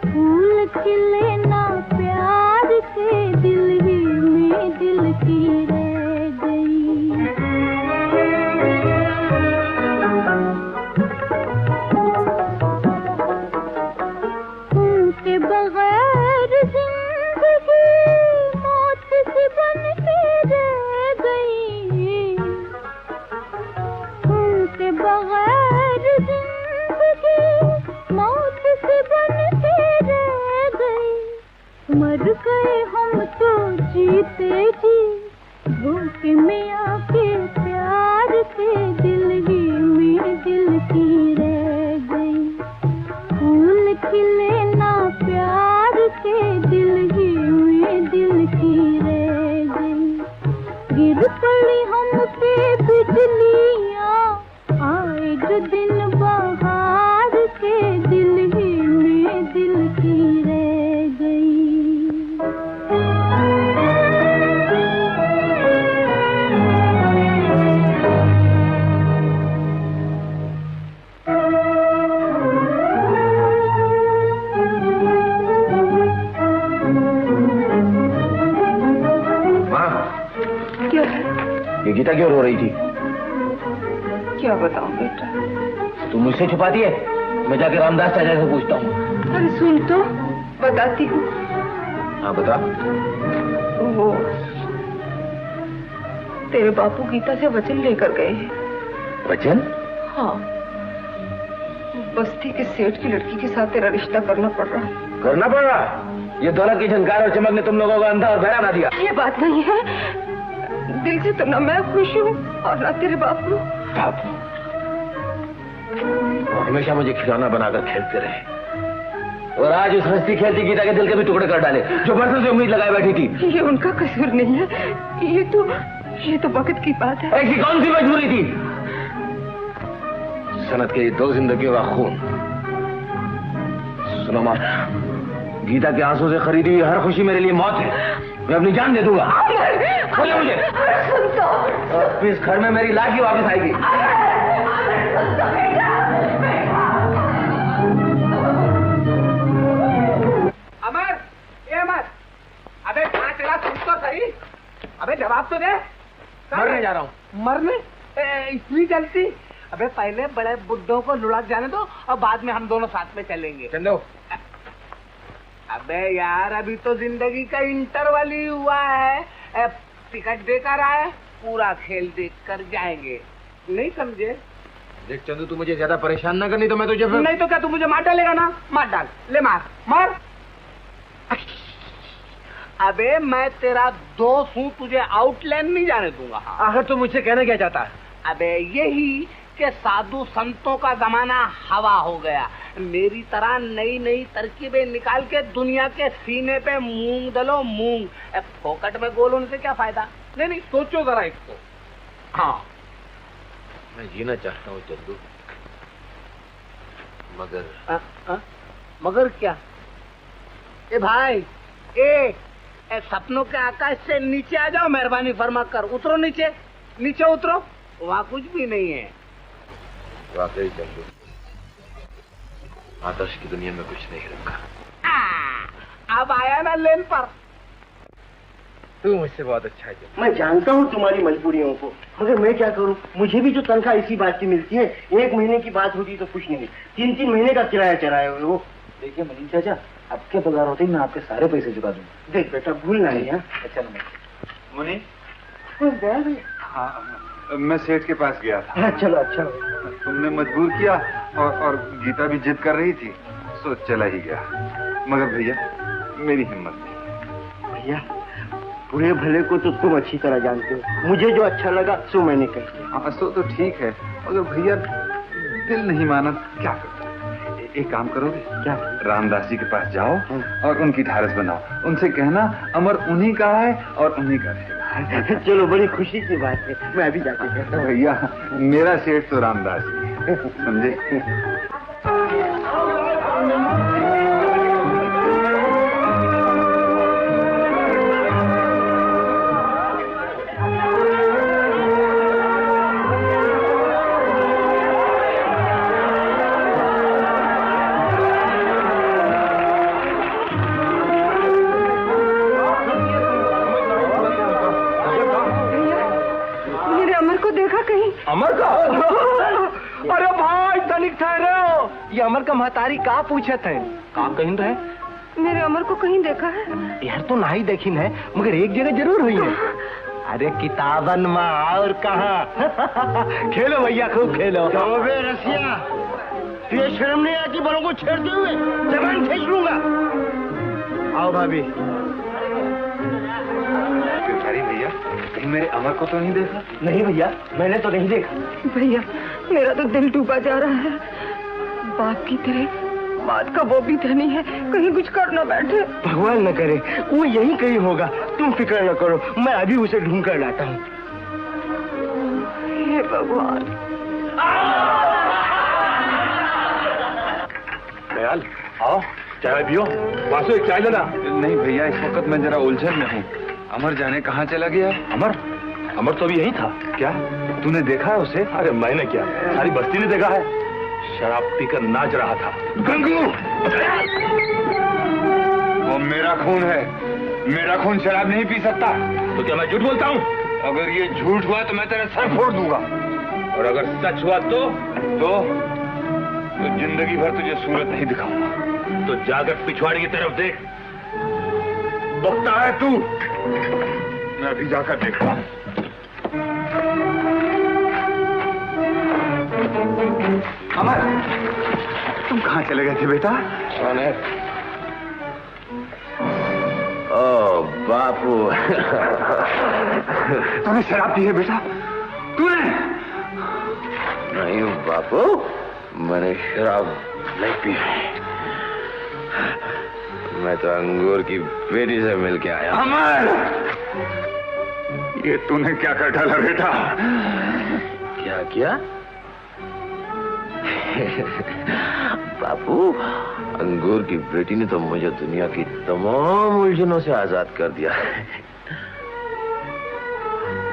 फूल खिले ना प्यार के, दिल ही में दिल की रह गई। उनके बगैर जिंदगी मौत से बन के रह गई, उनके बगैर जिंदगी मौत से बन के रह गई। मर गए हम तो जीते जी, धोखे में आके प्यार के, दिल ही में दिल की रह गई, फूल खिले ना प्यार के, दिल ही में दिल की रह गई। गिर पड़ी हम पे बिजलियां, आए जो दिन बाहर के, दिल ही में दिल की रह गई। क्या है? ये गीता क्यों रो रही थी? क्या बताऊं बेटा? तू मुझसे छुपाती है? मैं जाके रामदास चाचा से पूछता हूँ। अरे सुन तो, बताती हूँ। हाँ बता। वो तेरे बापू गीता से वचन लेकर गए हैं। वचन? हाँ, बस्ती के सेठ की लड़की के साथ तेरा रिश्ता करना पड़ रहा है। करना पड़ रहा? ये दौलत की झनकार और चमक ने तुम लोगों को अंधा और बहरा बना दिया। ये बात नहीं है, दिल से तो ना मैं खुश हूँ और ना तेरे बापू। बापू हमेशा मुझे खिलौना बनाकर खेलते रहे, और आज उस हंसती खेलती गीता के दिल के भी टुकड़े कर डाले, जो बरसों से उम्मीद लगाए बैठी थी। ये उनका कसूर नहीं है, ये तो वक्त की बात है। ऐसी कौन सी मजबूरी थी? सनत के 2 जिंदगियों का खून। सुनो माँ, गीता के आंसू से खरीदी हुई हर खुशी मेरे लिए मौत है। मैं अपनी जान दे दूंगा। बोले मुझे, और इस घर में मेरी लाश ही वापस आएगी। अमर, ये अमर, अबे कहाँ चला? सुन तो सही, अबे जवाब तो दे। मरने जा रहा हूँ। मरने? इतनी जल्दी? अबे पहले बड़े बुड्ढों को लुढ़क जाने दो और बाद में हम दोनों साथ में चलेंगे। चंदो, अबे यार, अभी तो जिंदगी का इंटरवल ही हुआ है। टिकट देकर आए, पूरा खेल देख कर जाएंगे, नहीं समझे? देख चंदू, तू मुझे ज्यादा परेशान ना करनी तो मैं तुझे नहीं तो क्या तू मुझे मार डालेगा ना? मार डाल, ले मार मार। अबे मैं तेरा दोस्त हूँ, तुझे आउटलाइन नहीं जाने दूंगा। आखिर तू मुझसे कहना क्या चाहता है? अबे यही कि साधु संतों का जमाना हवा हो गया। मेरी तरह नई नई तरकीबें निकाल के दुनिया के सीने पे मूंग दलो मूंग। फोकट में गोल होने से क्या फायदा? नहीं सोचो जरा इसको। हाँ, मैं जीना चाहता हूँ चंदू, मगर मगर क्या? ए भाई, ए सपनों के आकाश से नीचे आ जाओ, मेहरबानी फरमा कर। उतरो नीचे, नीचे उतरो, वहाँ कुछ भी नहीं है। वाकई चंदू, आदर्श की दुनिया में कुछ नहीं रखा। अब आया ना लेन पर। तू मुझसे बहुत अच्छा है। मैं जानता हूँ तुम्हारी मजबूरियों को, मगर मैं क्या करूँ? मुझे भी तो तनख्वाह इसी बात की मिलती है। 1 महीने की बात होती तो कुछ नहीं, 3-3 महीने का किराया चढ़ाए हुए वो। देखिए मनीष चाचा, आपके पगार होते ही मैं आपके सारे पैसे चुका दूंगा। देख बेटा, भूलना नहीं है। अच्छा मुनि, गया भैया? हाँ, मैं सेठ के पास गया था। चलो अच्छा। तुमने मजबूर किया और गीता भी जिद कर रही थी, सो चला ही गया। मगर भैया, मेरी हिम्मत नहीं। भैया, बुरे भले को तो तुम अच्छी तरह जानते हो। मुझे जो अच्छा लगा सो मैंने कह दिया। हाँ, सो तो ठीक है, मगर भैया दिल नहीं माना, क्या करो? एक काम करोगे क्या? रामदास जी के पास जाओ और उनकी ढारस बनाओ। उनसे कहना अमर उन्हीं का है और उन्हीं का रहेगा। चलो, बड़ी खुशी की बात है, मैं अभी जाके कहता हूँ। भैया, मेरा सेठ तो रामदास जी है, समझे? अमर का? अरे भाई, तनिक ठहरे हो। ये अमर का महतारी का पूछे थे? का कहीं रहे? मेरे अमर को कहीं देखा है? यार तो ना ही देखी है, मगर एक जगह जरूर हुई है। अरे किताबन में, और कहाँ? खेलो भैया, खूब खेलो। रसिया, तुझे शर्म नहीं आती बड़ों को छेड़ते हुए? जबान खींच लूंगा। आओ भाभी। भैया, कहीं मेरे अमर को तो नहीं देखा? नहीं भैया, मैंने तो नहीं देखा। भैया, मेरा तो दिल डूबा जा रहा है। बाप की तरह बात का वो भी धनी है, कहीं कुछ कर न बैठे। भगवान न करे, वो यही कहीं होगा। तुम फिक्र न करो, मैं अभी उसे ढूंढ कर लाता हूँ। हे भगवान। दयाल, आओ चाय पियो। वासु, एक चाय लेना। नहीं भैया, इस वक्त मैं जरा उलझन में हूँ। अमर जाने कहाँ चला गया? अमर तो अभी यही था। क्या तूने देखा है उसे? अरे मैंने क्या, सारी बस्ती ने देखा है। शराब पीकर नाच रहा था। गंगू, वो मेरा खून है, मेरा खून शराब नहीं पी सकता। तो क्या मैं झूठ बोलता हूँ? अगर ये झूठ हुआ तो मैं तेरा सर फोड़ दूंगा, और अगर सच हुआ तो जिंदगी भर तुझे सूरत नहीं दिखाऊंगा। तो जाकर पिछवाड़ी की तरफ देख। बकता है तू, मैं अभी जाकर देखता हूँ। अमर, तुम कहाँ चले गए थे बेटा? कौन है? ओ बापू। तूने शराब पी है बेटा? तूने? नहीं बापू, मैंने शराब नहीं पी है। मैं तो अंगूर की बेटी से मिलके आया। अमर, ये तूने क्या कर डाला बेटा? क्या किया? बापू, अंगूर की बेटी ने तो मुझे दुनिया की तमाम उलझनों से आजाद कर दिया।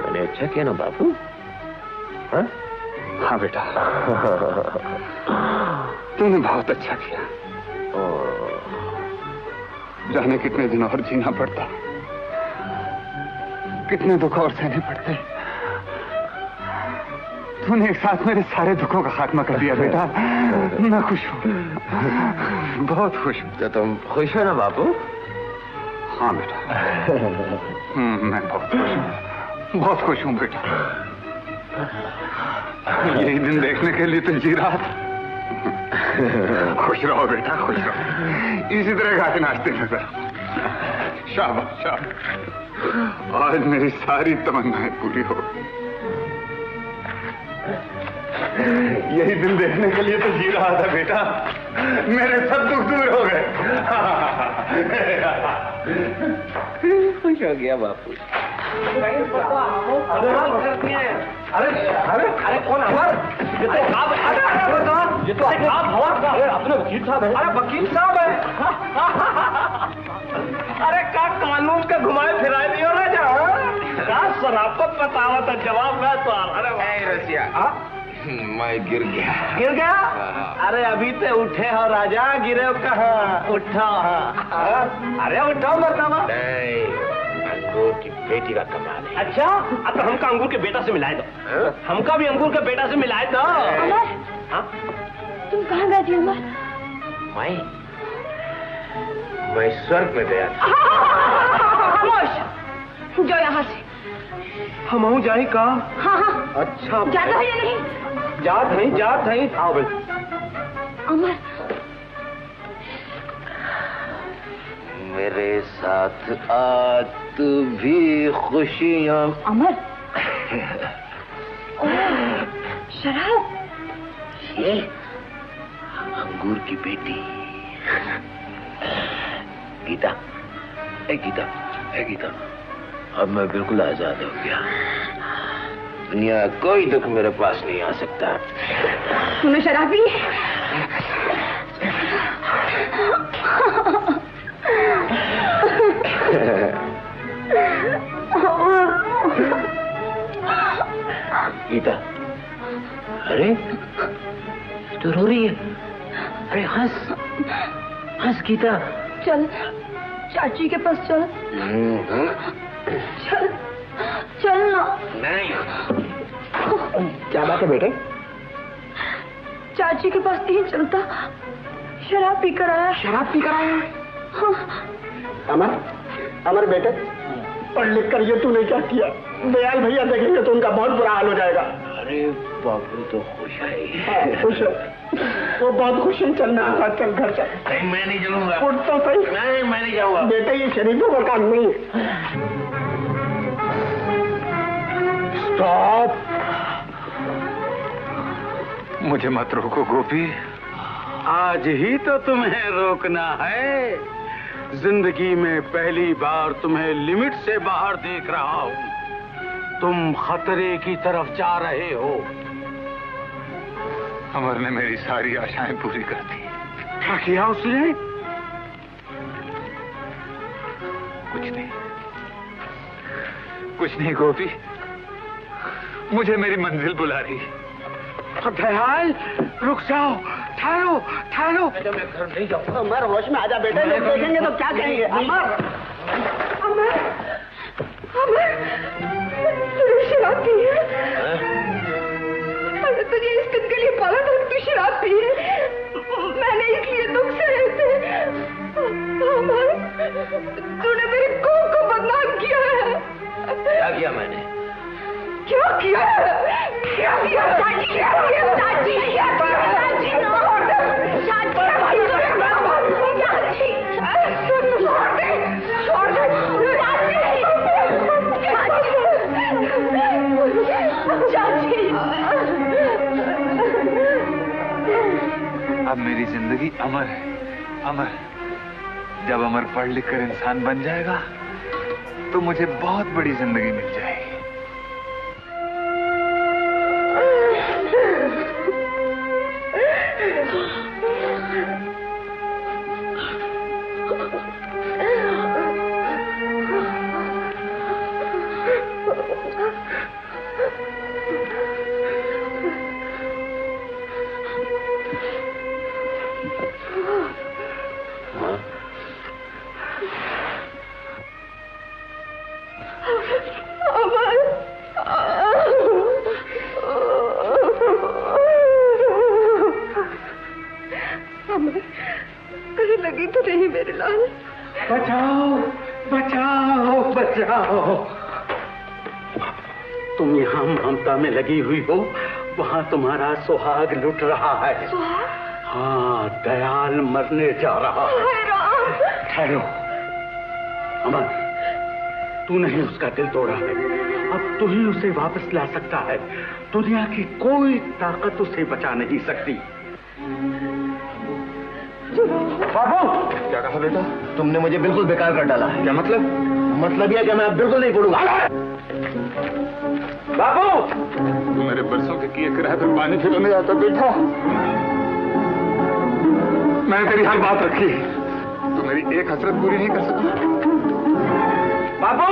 मैंने अच्छा किया ना बापू? हाँ? हाँ बेटा, तूने बहुत अच्छा किया। जाने कितने दिन और जीना पड़ता, कितने दुख और सहने पड़ते। तूने एक साथ मेरे सारे दुखों का खात्मा कर दिया बेटा। मैं खुश हूँ, बहुत खुश हूँ। तो तुम खुश हो ना बापू? हाँ बेटा, मैं बहुत खुश हूँ, बहुत खुश हूँ बेटा। यही दिन देखने के लिए तो जी रहा था। खुश रहो बेटा, खुश रहो, इसी तरह गाते नाचते नजर। शाबाश शाबाश, आज मेरी सारी तमन्नाएं पूरी हो गई। यही दिन देखने के लिए तो जी रहा था बेटा, मेरे सब दुख दूर हो गए। खुश हो गया बापू। अरे कौन अमर? ये तो अपने वकील साहब है। अरे वकील साहब है। अरे का कानून के घुमाए फिराए दियो ना जा। का शराफत बतावा तो जवाब मैं तो। अरे रसिया, मैं गिर गया। गिर गया? अरे अभी तो उठे हो राजा, गिरे हो कहाँ? उठो। अरे उठो बतावा। नहीं, अंगूर की बेटी का कमाल है। अच्छा, अब तो हमका अंगूर के बेटा से मिलाए दो। हमका भी अंगूर के बेटा से मिलाए दो। अमर, तुम कहाँ गए थे अमर? मैं स्वर्ग में गया था। खामोश, जाओ यहाँ से। हम आऊँ जाए का? हाँ। अच्छा, जाता है या नहीं? जात है। आओ भाई। अमर, मेरे साथ आज तू भी खुशियाँ। अमर, शराब? ये अंगूर की बेटी गीता। गीता, अब मैं बिल्कुल आजाद हो गया। दुनिया कोई दुख मेरे पास नहीं आ सकता। तूने शराब पी? गीता, अरे तो रो रही है? अरे हंस गीता। चल चाची के पास चल। चल ना। नहीं। क्या बात है बेटे? चाची के पास नहीं चलता, शराब पी कर आया। हाँ। अमर बेटे, पढ़ लिख कर ये तूने क्या किया? दयाल भैया देखेंगे तो उनका बहुत बुरा हाल हो जाएगा। अरे बाबू तो खुश है। हाँ, खुश है, वो बहुत खुश है। चलना, चल घर चल। नहीं, मैं नहीं जाऊंगा। उठ तो सही। नहीं, मैं नहीं जाऊंगा। बेटे, ये शरीफों का काम नहीं। स्टॉप, मुझे मत रोको गोपी। आज ही तो तुम्हें रोकना है। जिंदगी में पहली बार तुम्हें लिमिट से बाहर देख रहा हूँ। तुम खतरे की तरफ जा रहे हो। अमर ने मेरी सारी आशाएं पूरी कर दी। क्या किया उसने? कुछ नहीं गोपी, मुझे मेरी मंजिल बुला रही। दयाल, रुक जाओ, ठहरो। मैं घर नहीं जाऊंगा। अमर, होश में आजा बेटे, लोग देखेंगे तो क्या कहेंगे? अमर, तूने शराब पी है? मैंने तुझे इस दिन के लिए पाला था, तू शराब पी है। मैंने इसलिए दुख सहे थे। अमर, तूने मेरी कौम को बदनाम किया है। क्या किया मैंने? क्या किया? अब मेरी जिंदगी अमर है, अमर। जब अमर पढ़ लिख कर इंसान बन जाएगा तो मुझे बहुत बड़ी जिंदगी मिल जाएगी। कहीं लगी तो नहीं मेरे लाल? बचाओ बचाओ बचाओ। तुम यहाँ ममता में लगी हुई हो, वहाँ तुम्हारा सुहाग लुट रहा है। सुहाग? हाँ, दयाल मरने जा रहा है। ठहरो अमर, तूने ही उसका दिल तोड़ा है, अब तू ही उसे वापस ला सकता है। दुनिया की कोई ताकत उसे बचा नहीं सकती। बाबू, क्या कहा बेटा? तुमने मुझे बिल्कुल बेकार कर डाला है। क्या मतलब? मतलब यह कि मैं अब बिल्कुल नहीं पढ़ूंगा। बाबू, तू मेरे बरसों के किए किराए पर पानी फिरने जाता बेटा। मैंने तेरी हर बात रखी, तू मेरी एक हसरत पूरी नहीं कर सका। बाबू,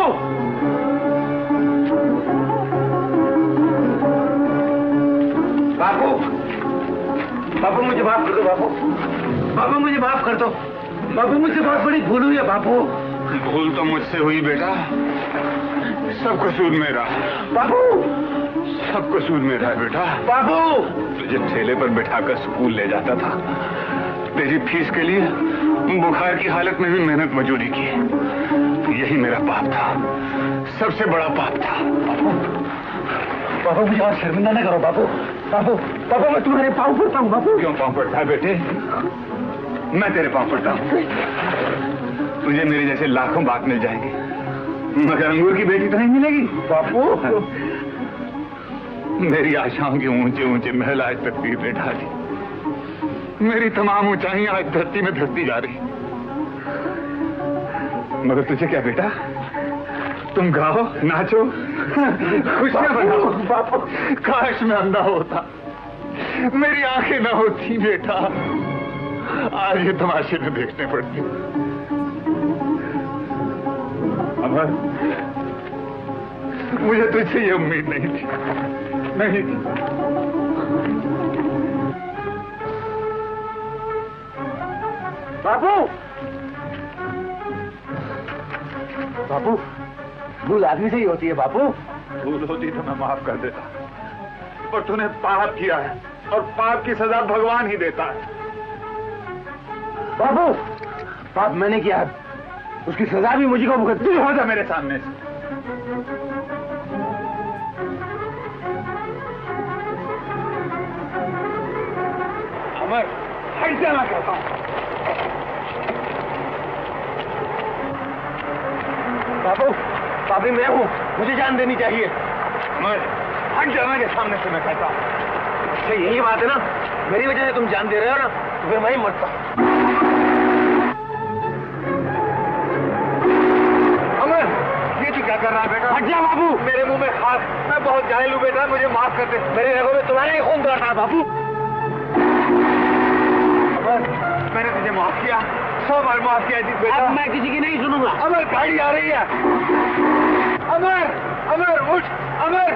बाबू, बाबू मुझे माफ कर दो बाबू। बाबू मुझे माफ कर दो। बाबू मुझसे बहुत बड़ी भूल हुई है बाबू। भूल तो मुझसे हुई बेटा, सब कसूर मेरा। बाबू, सब कसूर मेरा है बेटा। बाबू, तुझे ठेले पर बैठाकर स्कूल ले जाता था, तेरी फीस के लिए बुखार की हालत में भी मेहनत मजदूरी की। यही मेरा पाप था, सबसे बड़ा पाप था। बाबू मुझे और शर्मिंदा न करो बाबू। बाबू, बाबू मैं तुम्हारे पाँव पड़ता हूँ बाबू। क्यों पाँव पड़ता है बेटे? मैं तेरे पाँव पड़ता हूँ। तुझे मेरे जैसे लाखों बात मिल जाएंगे, मगर अंगूर की बेटी तो नहीं मिलेगी। बाबू, मेरी आशाओं के ऊंचे ऊंचे महल आज धरती पे ढा दी। मेरी तमाम ऊंचाइयां आज धरती में धरती जा रही। मगर तुझे क्या बेटा, तुम गाओ, नाचो, खुशियां मनाओ। बाबू, काश मैं अंधा होता, मेरी आंखें ना होती बेटा, आज ये तमाशे में देखने पड़ते। अमर, मुझे तुझसे ये उम्मीद नहीं थी, नहीं थी। बाबू, बाबू, भूल आदमी से ही होती है बाबू। भूल होती तो मैं माफ कर देता, पर तूने पाप किया है और पाप की सजा भगवान ही देता है। बाबू, पाप मैंने किया है, उसकी सजा भी मुझे को भुगतनी दूर हो जा मेरे सामने से। अमर, हट जाना कहता हूं। बाबू, बाबी मैं हूं, मुझे जान देनी चाहिए। अमर, हट जाना के सामने से मैं कहता हूं। अच्छा यही बात है ना, मेरी वजह से तुम जान दे रहे हो ना, तो फिर मैं ही मरता। अमर, ये तू क्या कर रहा है बेटा? हट जा बाबू। मेरे मुंह में खास, मैं बहुत जाहिल हूँ बेटा, मुझे माफ कर दे। मेरे रगों में तुम्हारा ही खून दौड़ रहा है बाबू। अमर, मैंने तुझे माफ किया, 100 बार माफ किया जी बेटा। अब मैं किसी की नहीं सुनूंगा। अमर, गाड़ी आ रही है। अमर, अमर उठ, अमर,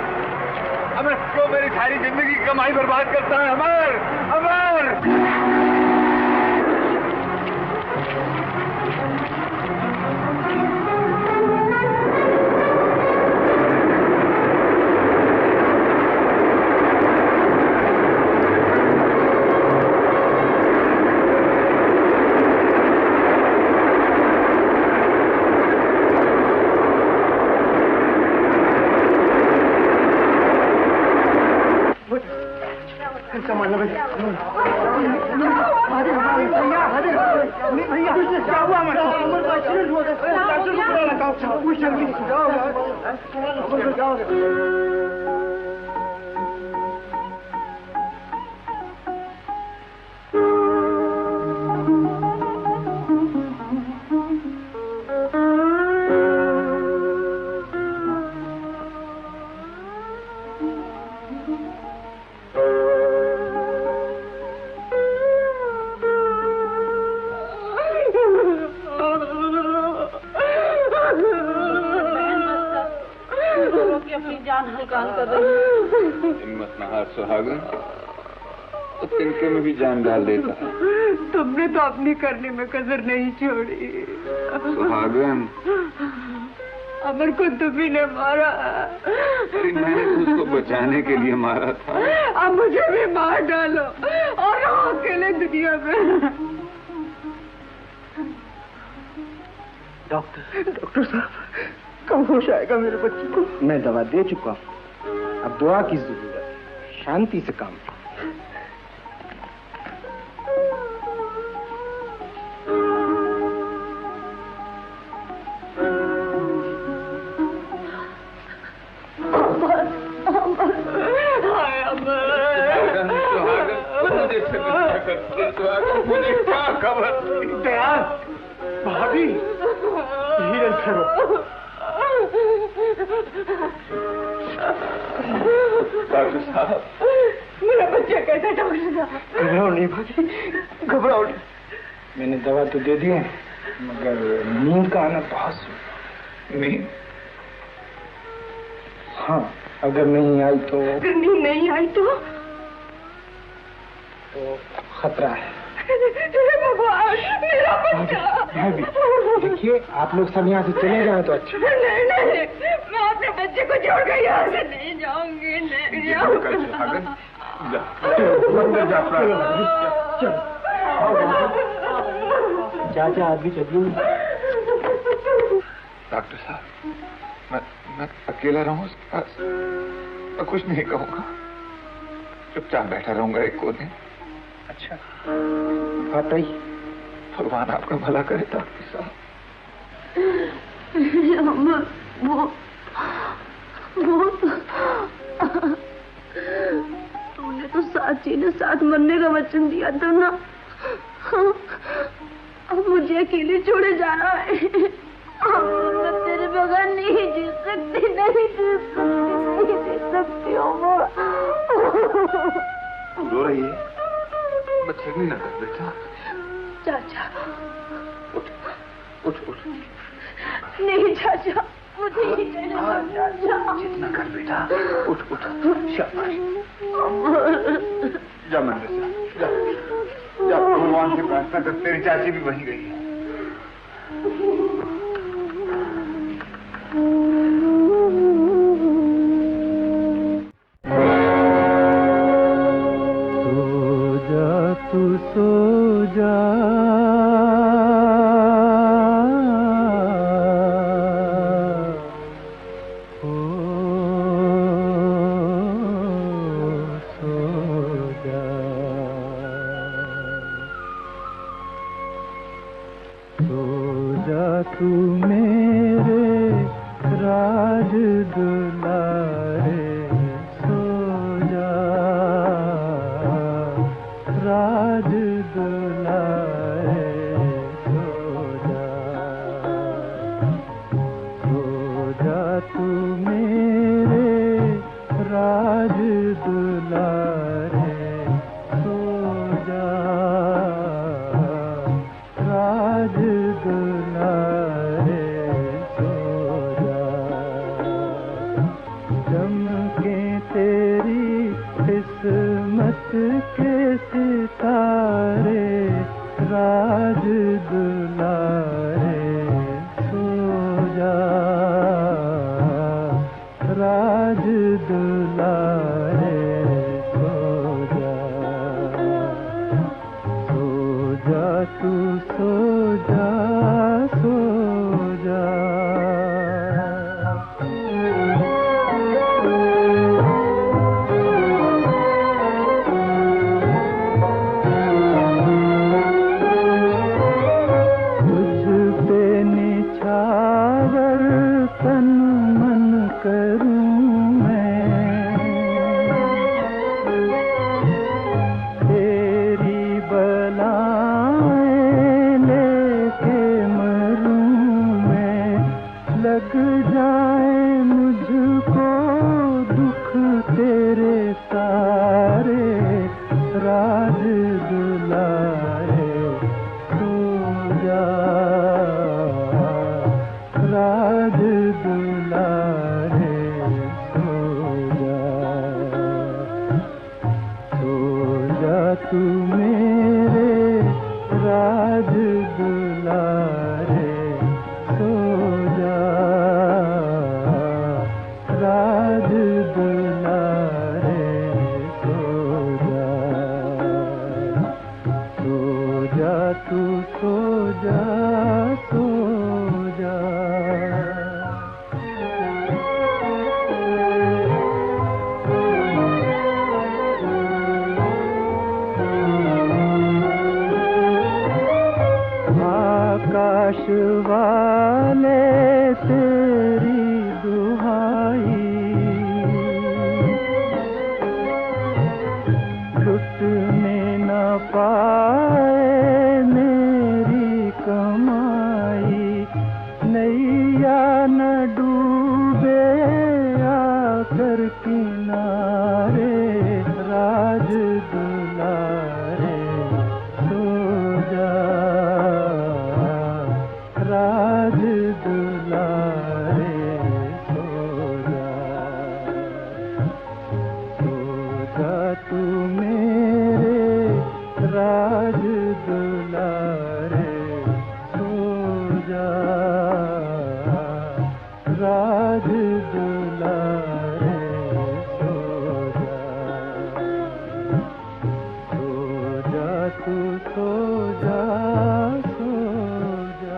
अमर, क्यों मेरी सारी जिंदगी की कमाई बर्बाद करता है? अमर, अमर। मुस्कान कर रही हूँ। हिम्मत न हार सुहागन, तो तिनके में भी जान डाल देता है। तुमने तो अपनी करने में कसर नहीं छोड़ी। सुहागन, अमर को तुम्ही ने मारा। अरे मैंने तो उसको बचाने के लिए मारा था। अब मुझे भी मार डालो और रहो अकेले दुनिया में। डॉक्टर साहब, कब होश आएगा मेरे बच्चे को? मैं दवा दे चुका हूँ, अब दुआ की जरूरत है। शांति से काम। मुझे क्या खबर? दयाल, भाभी, धीरज करो। डॉक्टर साहब, मेरा बच्चा कैसा? डॉक्टर साहब, घबराओ नहीं भाभी, घबराओ नहीं। मैंने दवा तो दे दी है, मगर नींद का आना बहुत। नींद? हाँ, अगर नहीं आई तो? अगर नींद नहीं आई तो खतरा है। भगवान, मेरा बच्चा। भाभी, देखिए, आप लोग सब यहाँ से चले जाए तो अच्छा। नहीं नहीं, मैं अपने बच्चे को छोड़कर यहाँ से नहीं जाऊंगी। नहीं जाऊंगी। चाचा, आप भी चलिए। डॉक्टर साहब, मैं अकेला रहूं उसके पास? मैं कुछ नहीं कहूंगा, चुपचाप बैठा रहूंगा एक कोने। अच्छा, बात आई। भगवान आपका भला करे डॉक्टर साहब। तुमने तो साची ने साथ मरने का वचन दिया था ना। अब मुझे अकेले छोड़े जाना है। मैं तेरे बगैर नहीं जी सकती, नहीं जी सकती हूँ। रो रही है? बदतमीजी न कर बेटा। चाचा, उठ उठ। नहीं चाचा, मुझे ही चाचा। जितना कर बेटा, उठ उठ। शाबाश। जा मंदिर से, जा भगवान से प्रार्थना कर, तेरी चाची भी वहीं गई है। तू सो जा, सो जा, सो जा तू मेरे राज दुलारे, राज दुलारे, सो जा तू मेरे राज दुलारे, सो जा राज दुलारे, सो जा। चमके तेरी किस्मत के सितारे, राज दुलारे, सो जा राज दुलारे, सो जा तू, सो जा, सो जा। तन मन करूं मैं, तेरी बलाएं लेके मरूं मैं, लग जाए मुझको दुख तेरे सारे, राज दुलारे, सो जा राज दुलारे, सो तू मेरे राज दुलारे सो जा, राज दुलारे सो जा तू सो जा, सो जा। आकाश वाले तेरी दुहाई, लुटने न पाए मेरी कमाई, नैया न डूबे आकर किनारे, राज दुलारे सो जा, राज दुलारे सो जा तू मेरे राज दुलारे सो जा, राज दुलारे सो जा तू सो जा, सो जा।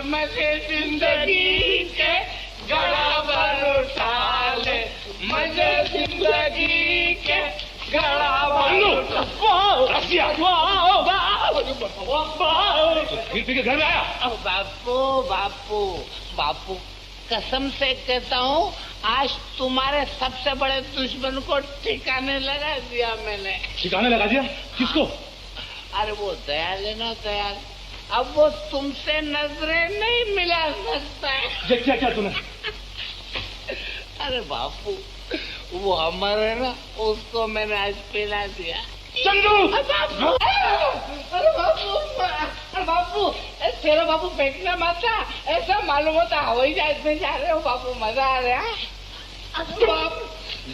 मजे जिंदगी के गड़ा भर उठा ले, मजे जिंदगी के गड़ा भर फिर घर में आया। बापू बापू बापू कसम से कहता हूँ, आज तुम्हारे सबसे बड़े दुश्मन को ठिकाने लगा दिया मैंने। ठिकाने लगा दिया? किसको? अरे वो दयाल है ना, दयाल। अब वो तुमसे नजरें नहीं मिला सकता है। क्या क्या तूने? अरे बापू, वो अमर है ना, उसको मैंने आज पिला दिया। चंदू! अरे बापू, तेरा बापू फेंकना मत, ऐसा मालूम होता हवाई जहाज में जा रहे हो बापू, मजा आ रहा है।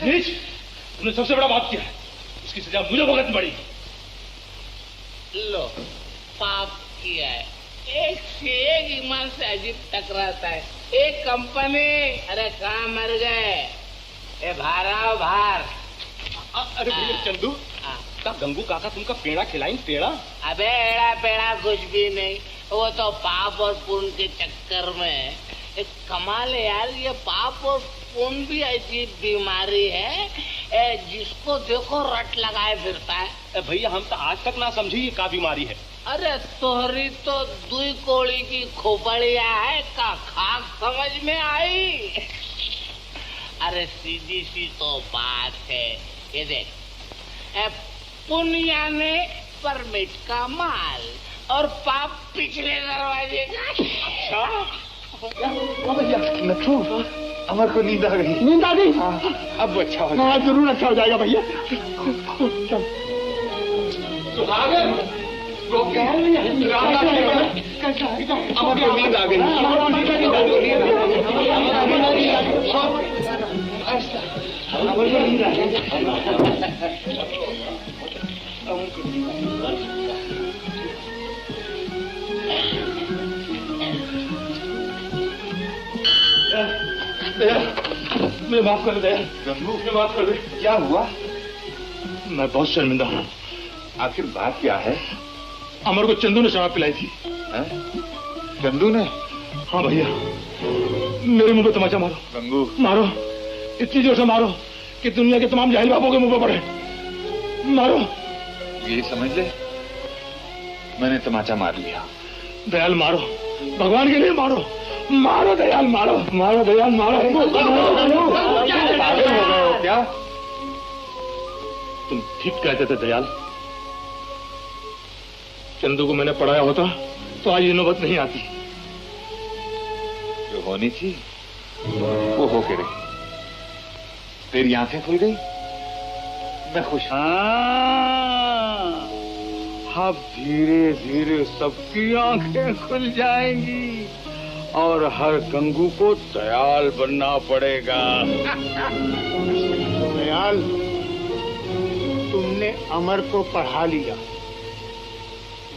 नीच, तुमने सबसे बड़ा बात किया है, इसकी सजा मुझे भुगतनी पड़ी। लो, पाप किया है, एक से एक ईमान से अजीब टकराता है। एक कंपनी, अरे कहाँ मर गए? ए भारा भार। अरे भैया चंदू, का गंगू काका तुमका पेड़ा खिलाई? पेड़ा? अबे एड़ा पेड़ा कुछ भी नहीं, वो तो पाप और पुण्य के चक्कर में। एक कमाल है यार, ये पाप और पुण्य भी ऐसी बीमारी है जिसको देखो रट लगाए फिरता है। भैया हम तो आज तक ना समझी ये का बीमारी है। अरे तोहरी तो दुई कोड़ी की खोपड़िया है का खाक समझ में आई। अरे सीधी सी तो बात है, ये देख, पुण्य ने परमिट का माल और पाप पिछले दरवाजे का। अच्छा भैया, नथु, अमर को नींद आ गई। नींद आ गई? अब अच्छा हो जाएगा। जरूर अच्छा हो जाएगा भैया। अमर को नींद आ गई। मुझे माफ कर दे गंगू, मुझे माफ कर दे। क्या हुआ? मैं बहुत शर्मिंदा हूँ। आखिर बात क्या है? अमर को चंदू ने शराब पिलाई थी। चंदू ने? हाँ भैया, मेरे मुंह पे तमाचा मारो। गंगू मारो, इतनी जोर से मारो कि दुनिया के तमाम जाहिल बापों के मुंह पे पड़े। मारो। ये समझ ले, मैंने तमाचा मार लिया। दयाल मारो, भगवान के लिए मारो। मारो दयाल, मारो मारो दयाल, मारो। क्या? तुम ठीक कहते थे दयाल। चंदू को मैंने पढ़ाया होता तो आज ये नौबत नहीं आती। जो होनी थी वो होके रही। तेरी आंखें खुल गई, मैं खुश हूं। अब धीरे धीरे सबकी आंखें खुल जाएंगी और हर गंगू को दयाल बनना पड़ेगा। दयाल, तुमने अमर को पढ़ा लिया,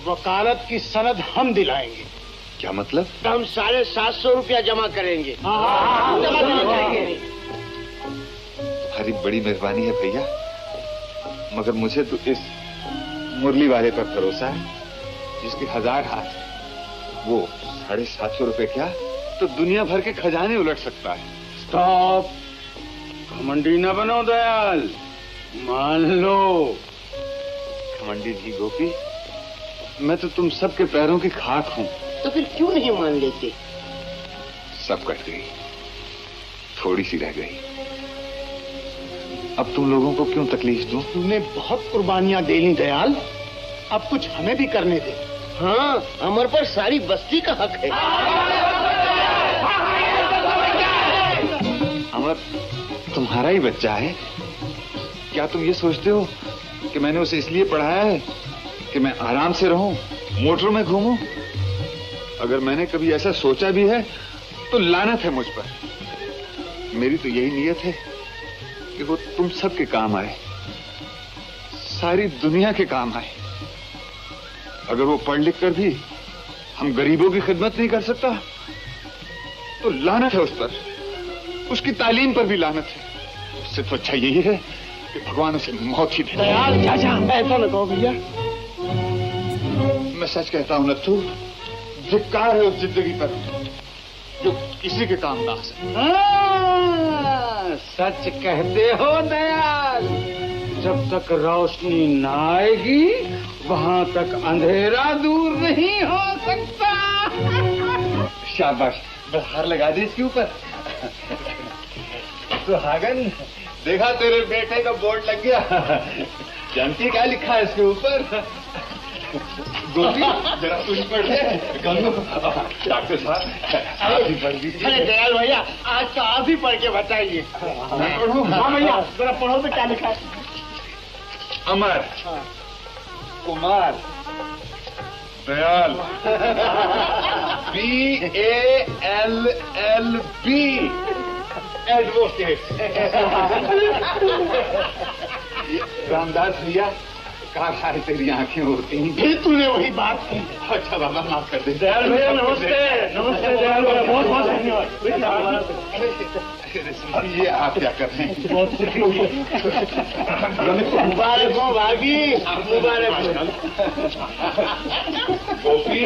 वकालत की सनद हम दिलाएंगे। क्या मतलब? हम 750 रुपया जमा करेंगे। तुम्हारी बड़ी मेहरबानी है भैया, मगर मुझे तो इस मुरली वाले पर भरोसा है जिसके 1000 हाथ है। वो 750 रुपए क्या तो दुनिया भर के खजाने उलट सकता है। स्टॉप, घमंडी न बनो दयाल, मान लो। घमंडी नहीं गोपी, मैं तो तुम सबके पैरों की खाक हूं। तो फिर क्यों नहीं मान लेते? सब कट गई, थोड़ी सी रह गई। अब तुम लोगों को क्यों तकलीफ दूं? तूने बहुत कुर्बानियां दे ली दयाल, अब कुछ हमें भी करने दे। हाँ, अमर पर सारी बस्ती का हक है। अमर तुम्हारा ही बच्चा है। क्या तुम ये सोचते हो कि मैंने उसे इसलिए पढ़ाया है कि मैं आराम से रहूं, मोटरों में घूमूं? अगर मैंने कभी ऐसा सोचा भी है तो लानत है मुझ पर। मेरी तो यही नीयत है कि वो तुम सबके काम आए, सारी दुनिया के काम आए। अगर वो पढ़ लिख कर भी हम गरीबों की खिदमत नहीं कर सकता तो लानत है उस पर, उसकी तालीम पर भी लानत है। उससे तो अच्छा यही है कि भगवान उसे मौत ही दे। दयाल चाचा, ऐसा न कहो भैया। मैं सच कहता हूं नत्थू, धिक्कार है उस जिंदगी पर जो किसी के काम ना आ सके। सच कहते हो दयाल, जब तक रोशनी न आएगी वहां तक अंधेरा दूर नहीं हो सकता। शाबाश, बहार लगा दी इसके ऊपर। सुहागन, देखा तेरे बेटे का बोर्ड लग गया। जानती क्या लिखा है इसके ऊपर? गोपी, जरा तू ही पढ़ ले। गंगू, डॉक्टर साहब आप ही पढ़ लीजिए। अरे दयाल भैया, आज तो आप ही पढ़ के बताइए। मैं पढ़ूं? हाँ भैया, जरा पढ़ो तो क्या लिखा है। अमर, कुमार, दयाल, BALLB, एडवोकेट। रामदास भैया, कहाँ है तेरी आंखें होती हैं? फिर तूने वही बात की। अच्छा बाबा, माफ कर दे। दयाल भैया नमस्ते। नमस्ते दयाल भैया, बहुत बहुत धन्यवाद। ये आप क्या कर रहे हैं? मुबारक हो भाभी, मुबारक हो। गोपी,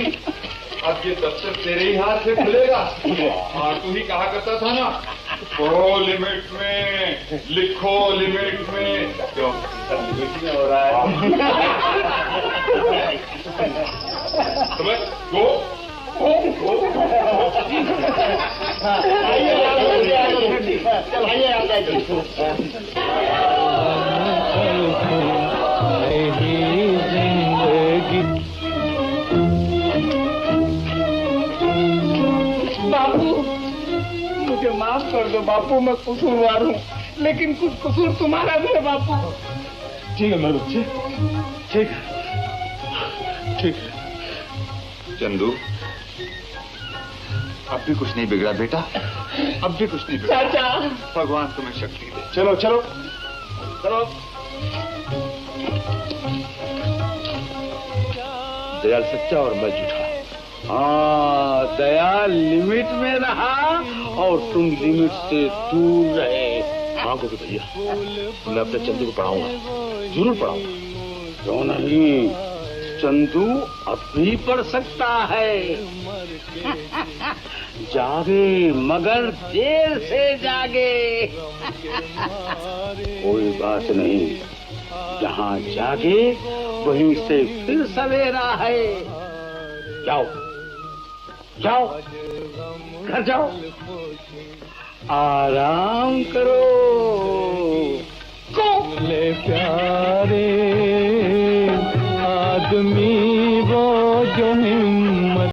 अब ये दफ्तर तेरे ही हाथ से खुलेगा। और तू ही कहा करता था ना, पढ़ो लिमिट में, लिखो लिमिट में। क्यों लिमिट में हो रहा है? समझ गो। बापू, मुझे माफ कर दो बापू, मैं कसूरवार हूँ, लेकिन कुछ कसूर तुम्हारा भी है बापू। ठीक है मेरे बच्चे, ठीक है, ठीक है। चंदू, अब भी कुछ नहीं बिगड़ा बेटा, अब भी कुछ नहीं बिगड़ा। चाचा, भगवान तुम्हें शक्ति दे। चलो चलो चलो। दयाल सच्चा और मैं झूठा। हाँ, दया लिमिट में रहा और तुम लिमिट से दूर रहे। हाँ गोपी भैया, मैं अपने चंदू को पढ़ाऊंगा, जरूर पढ़ाऊंगा। क्यों नहीं, चंदू अब भी पढ़ सकता है। जागे मगर देर से जागे। कोई बात नहीं, जहाँ जागे वहीं से फिर सवेरा है। जाओ जाओ, घर जाओ, आराम करो।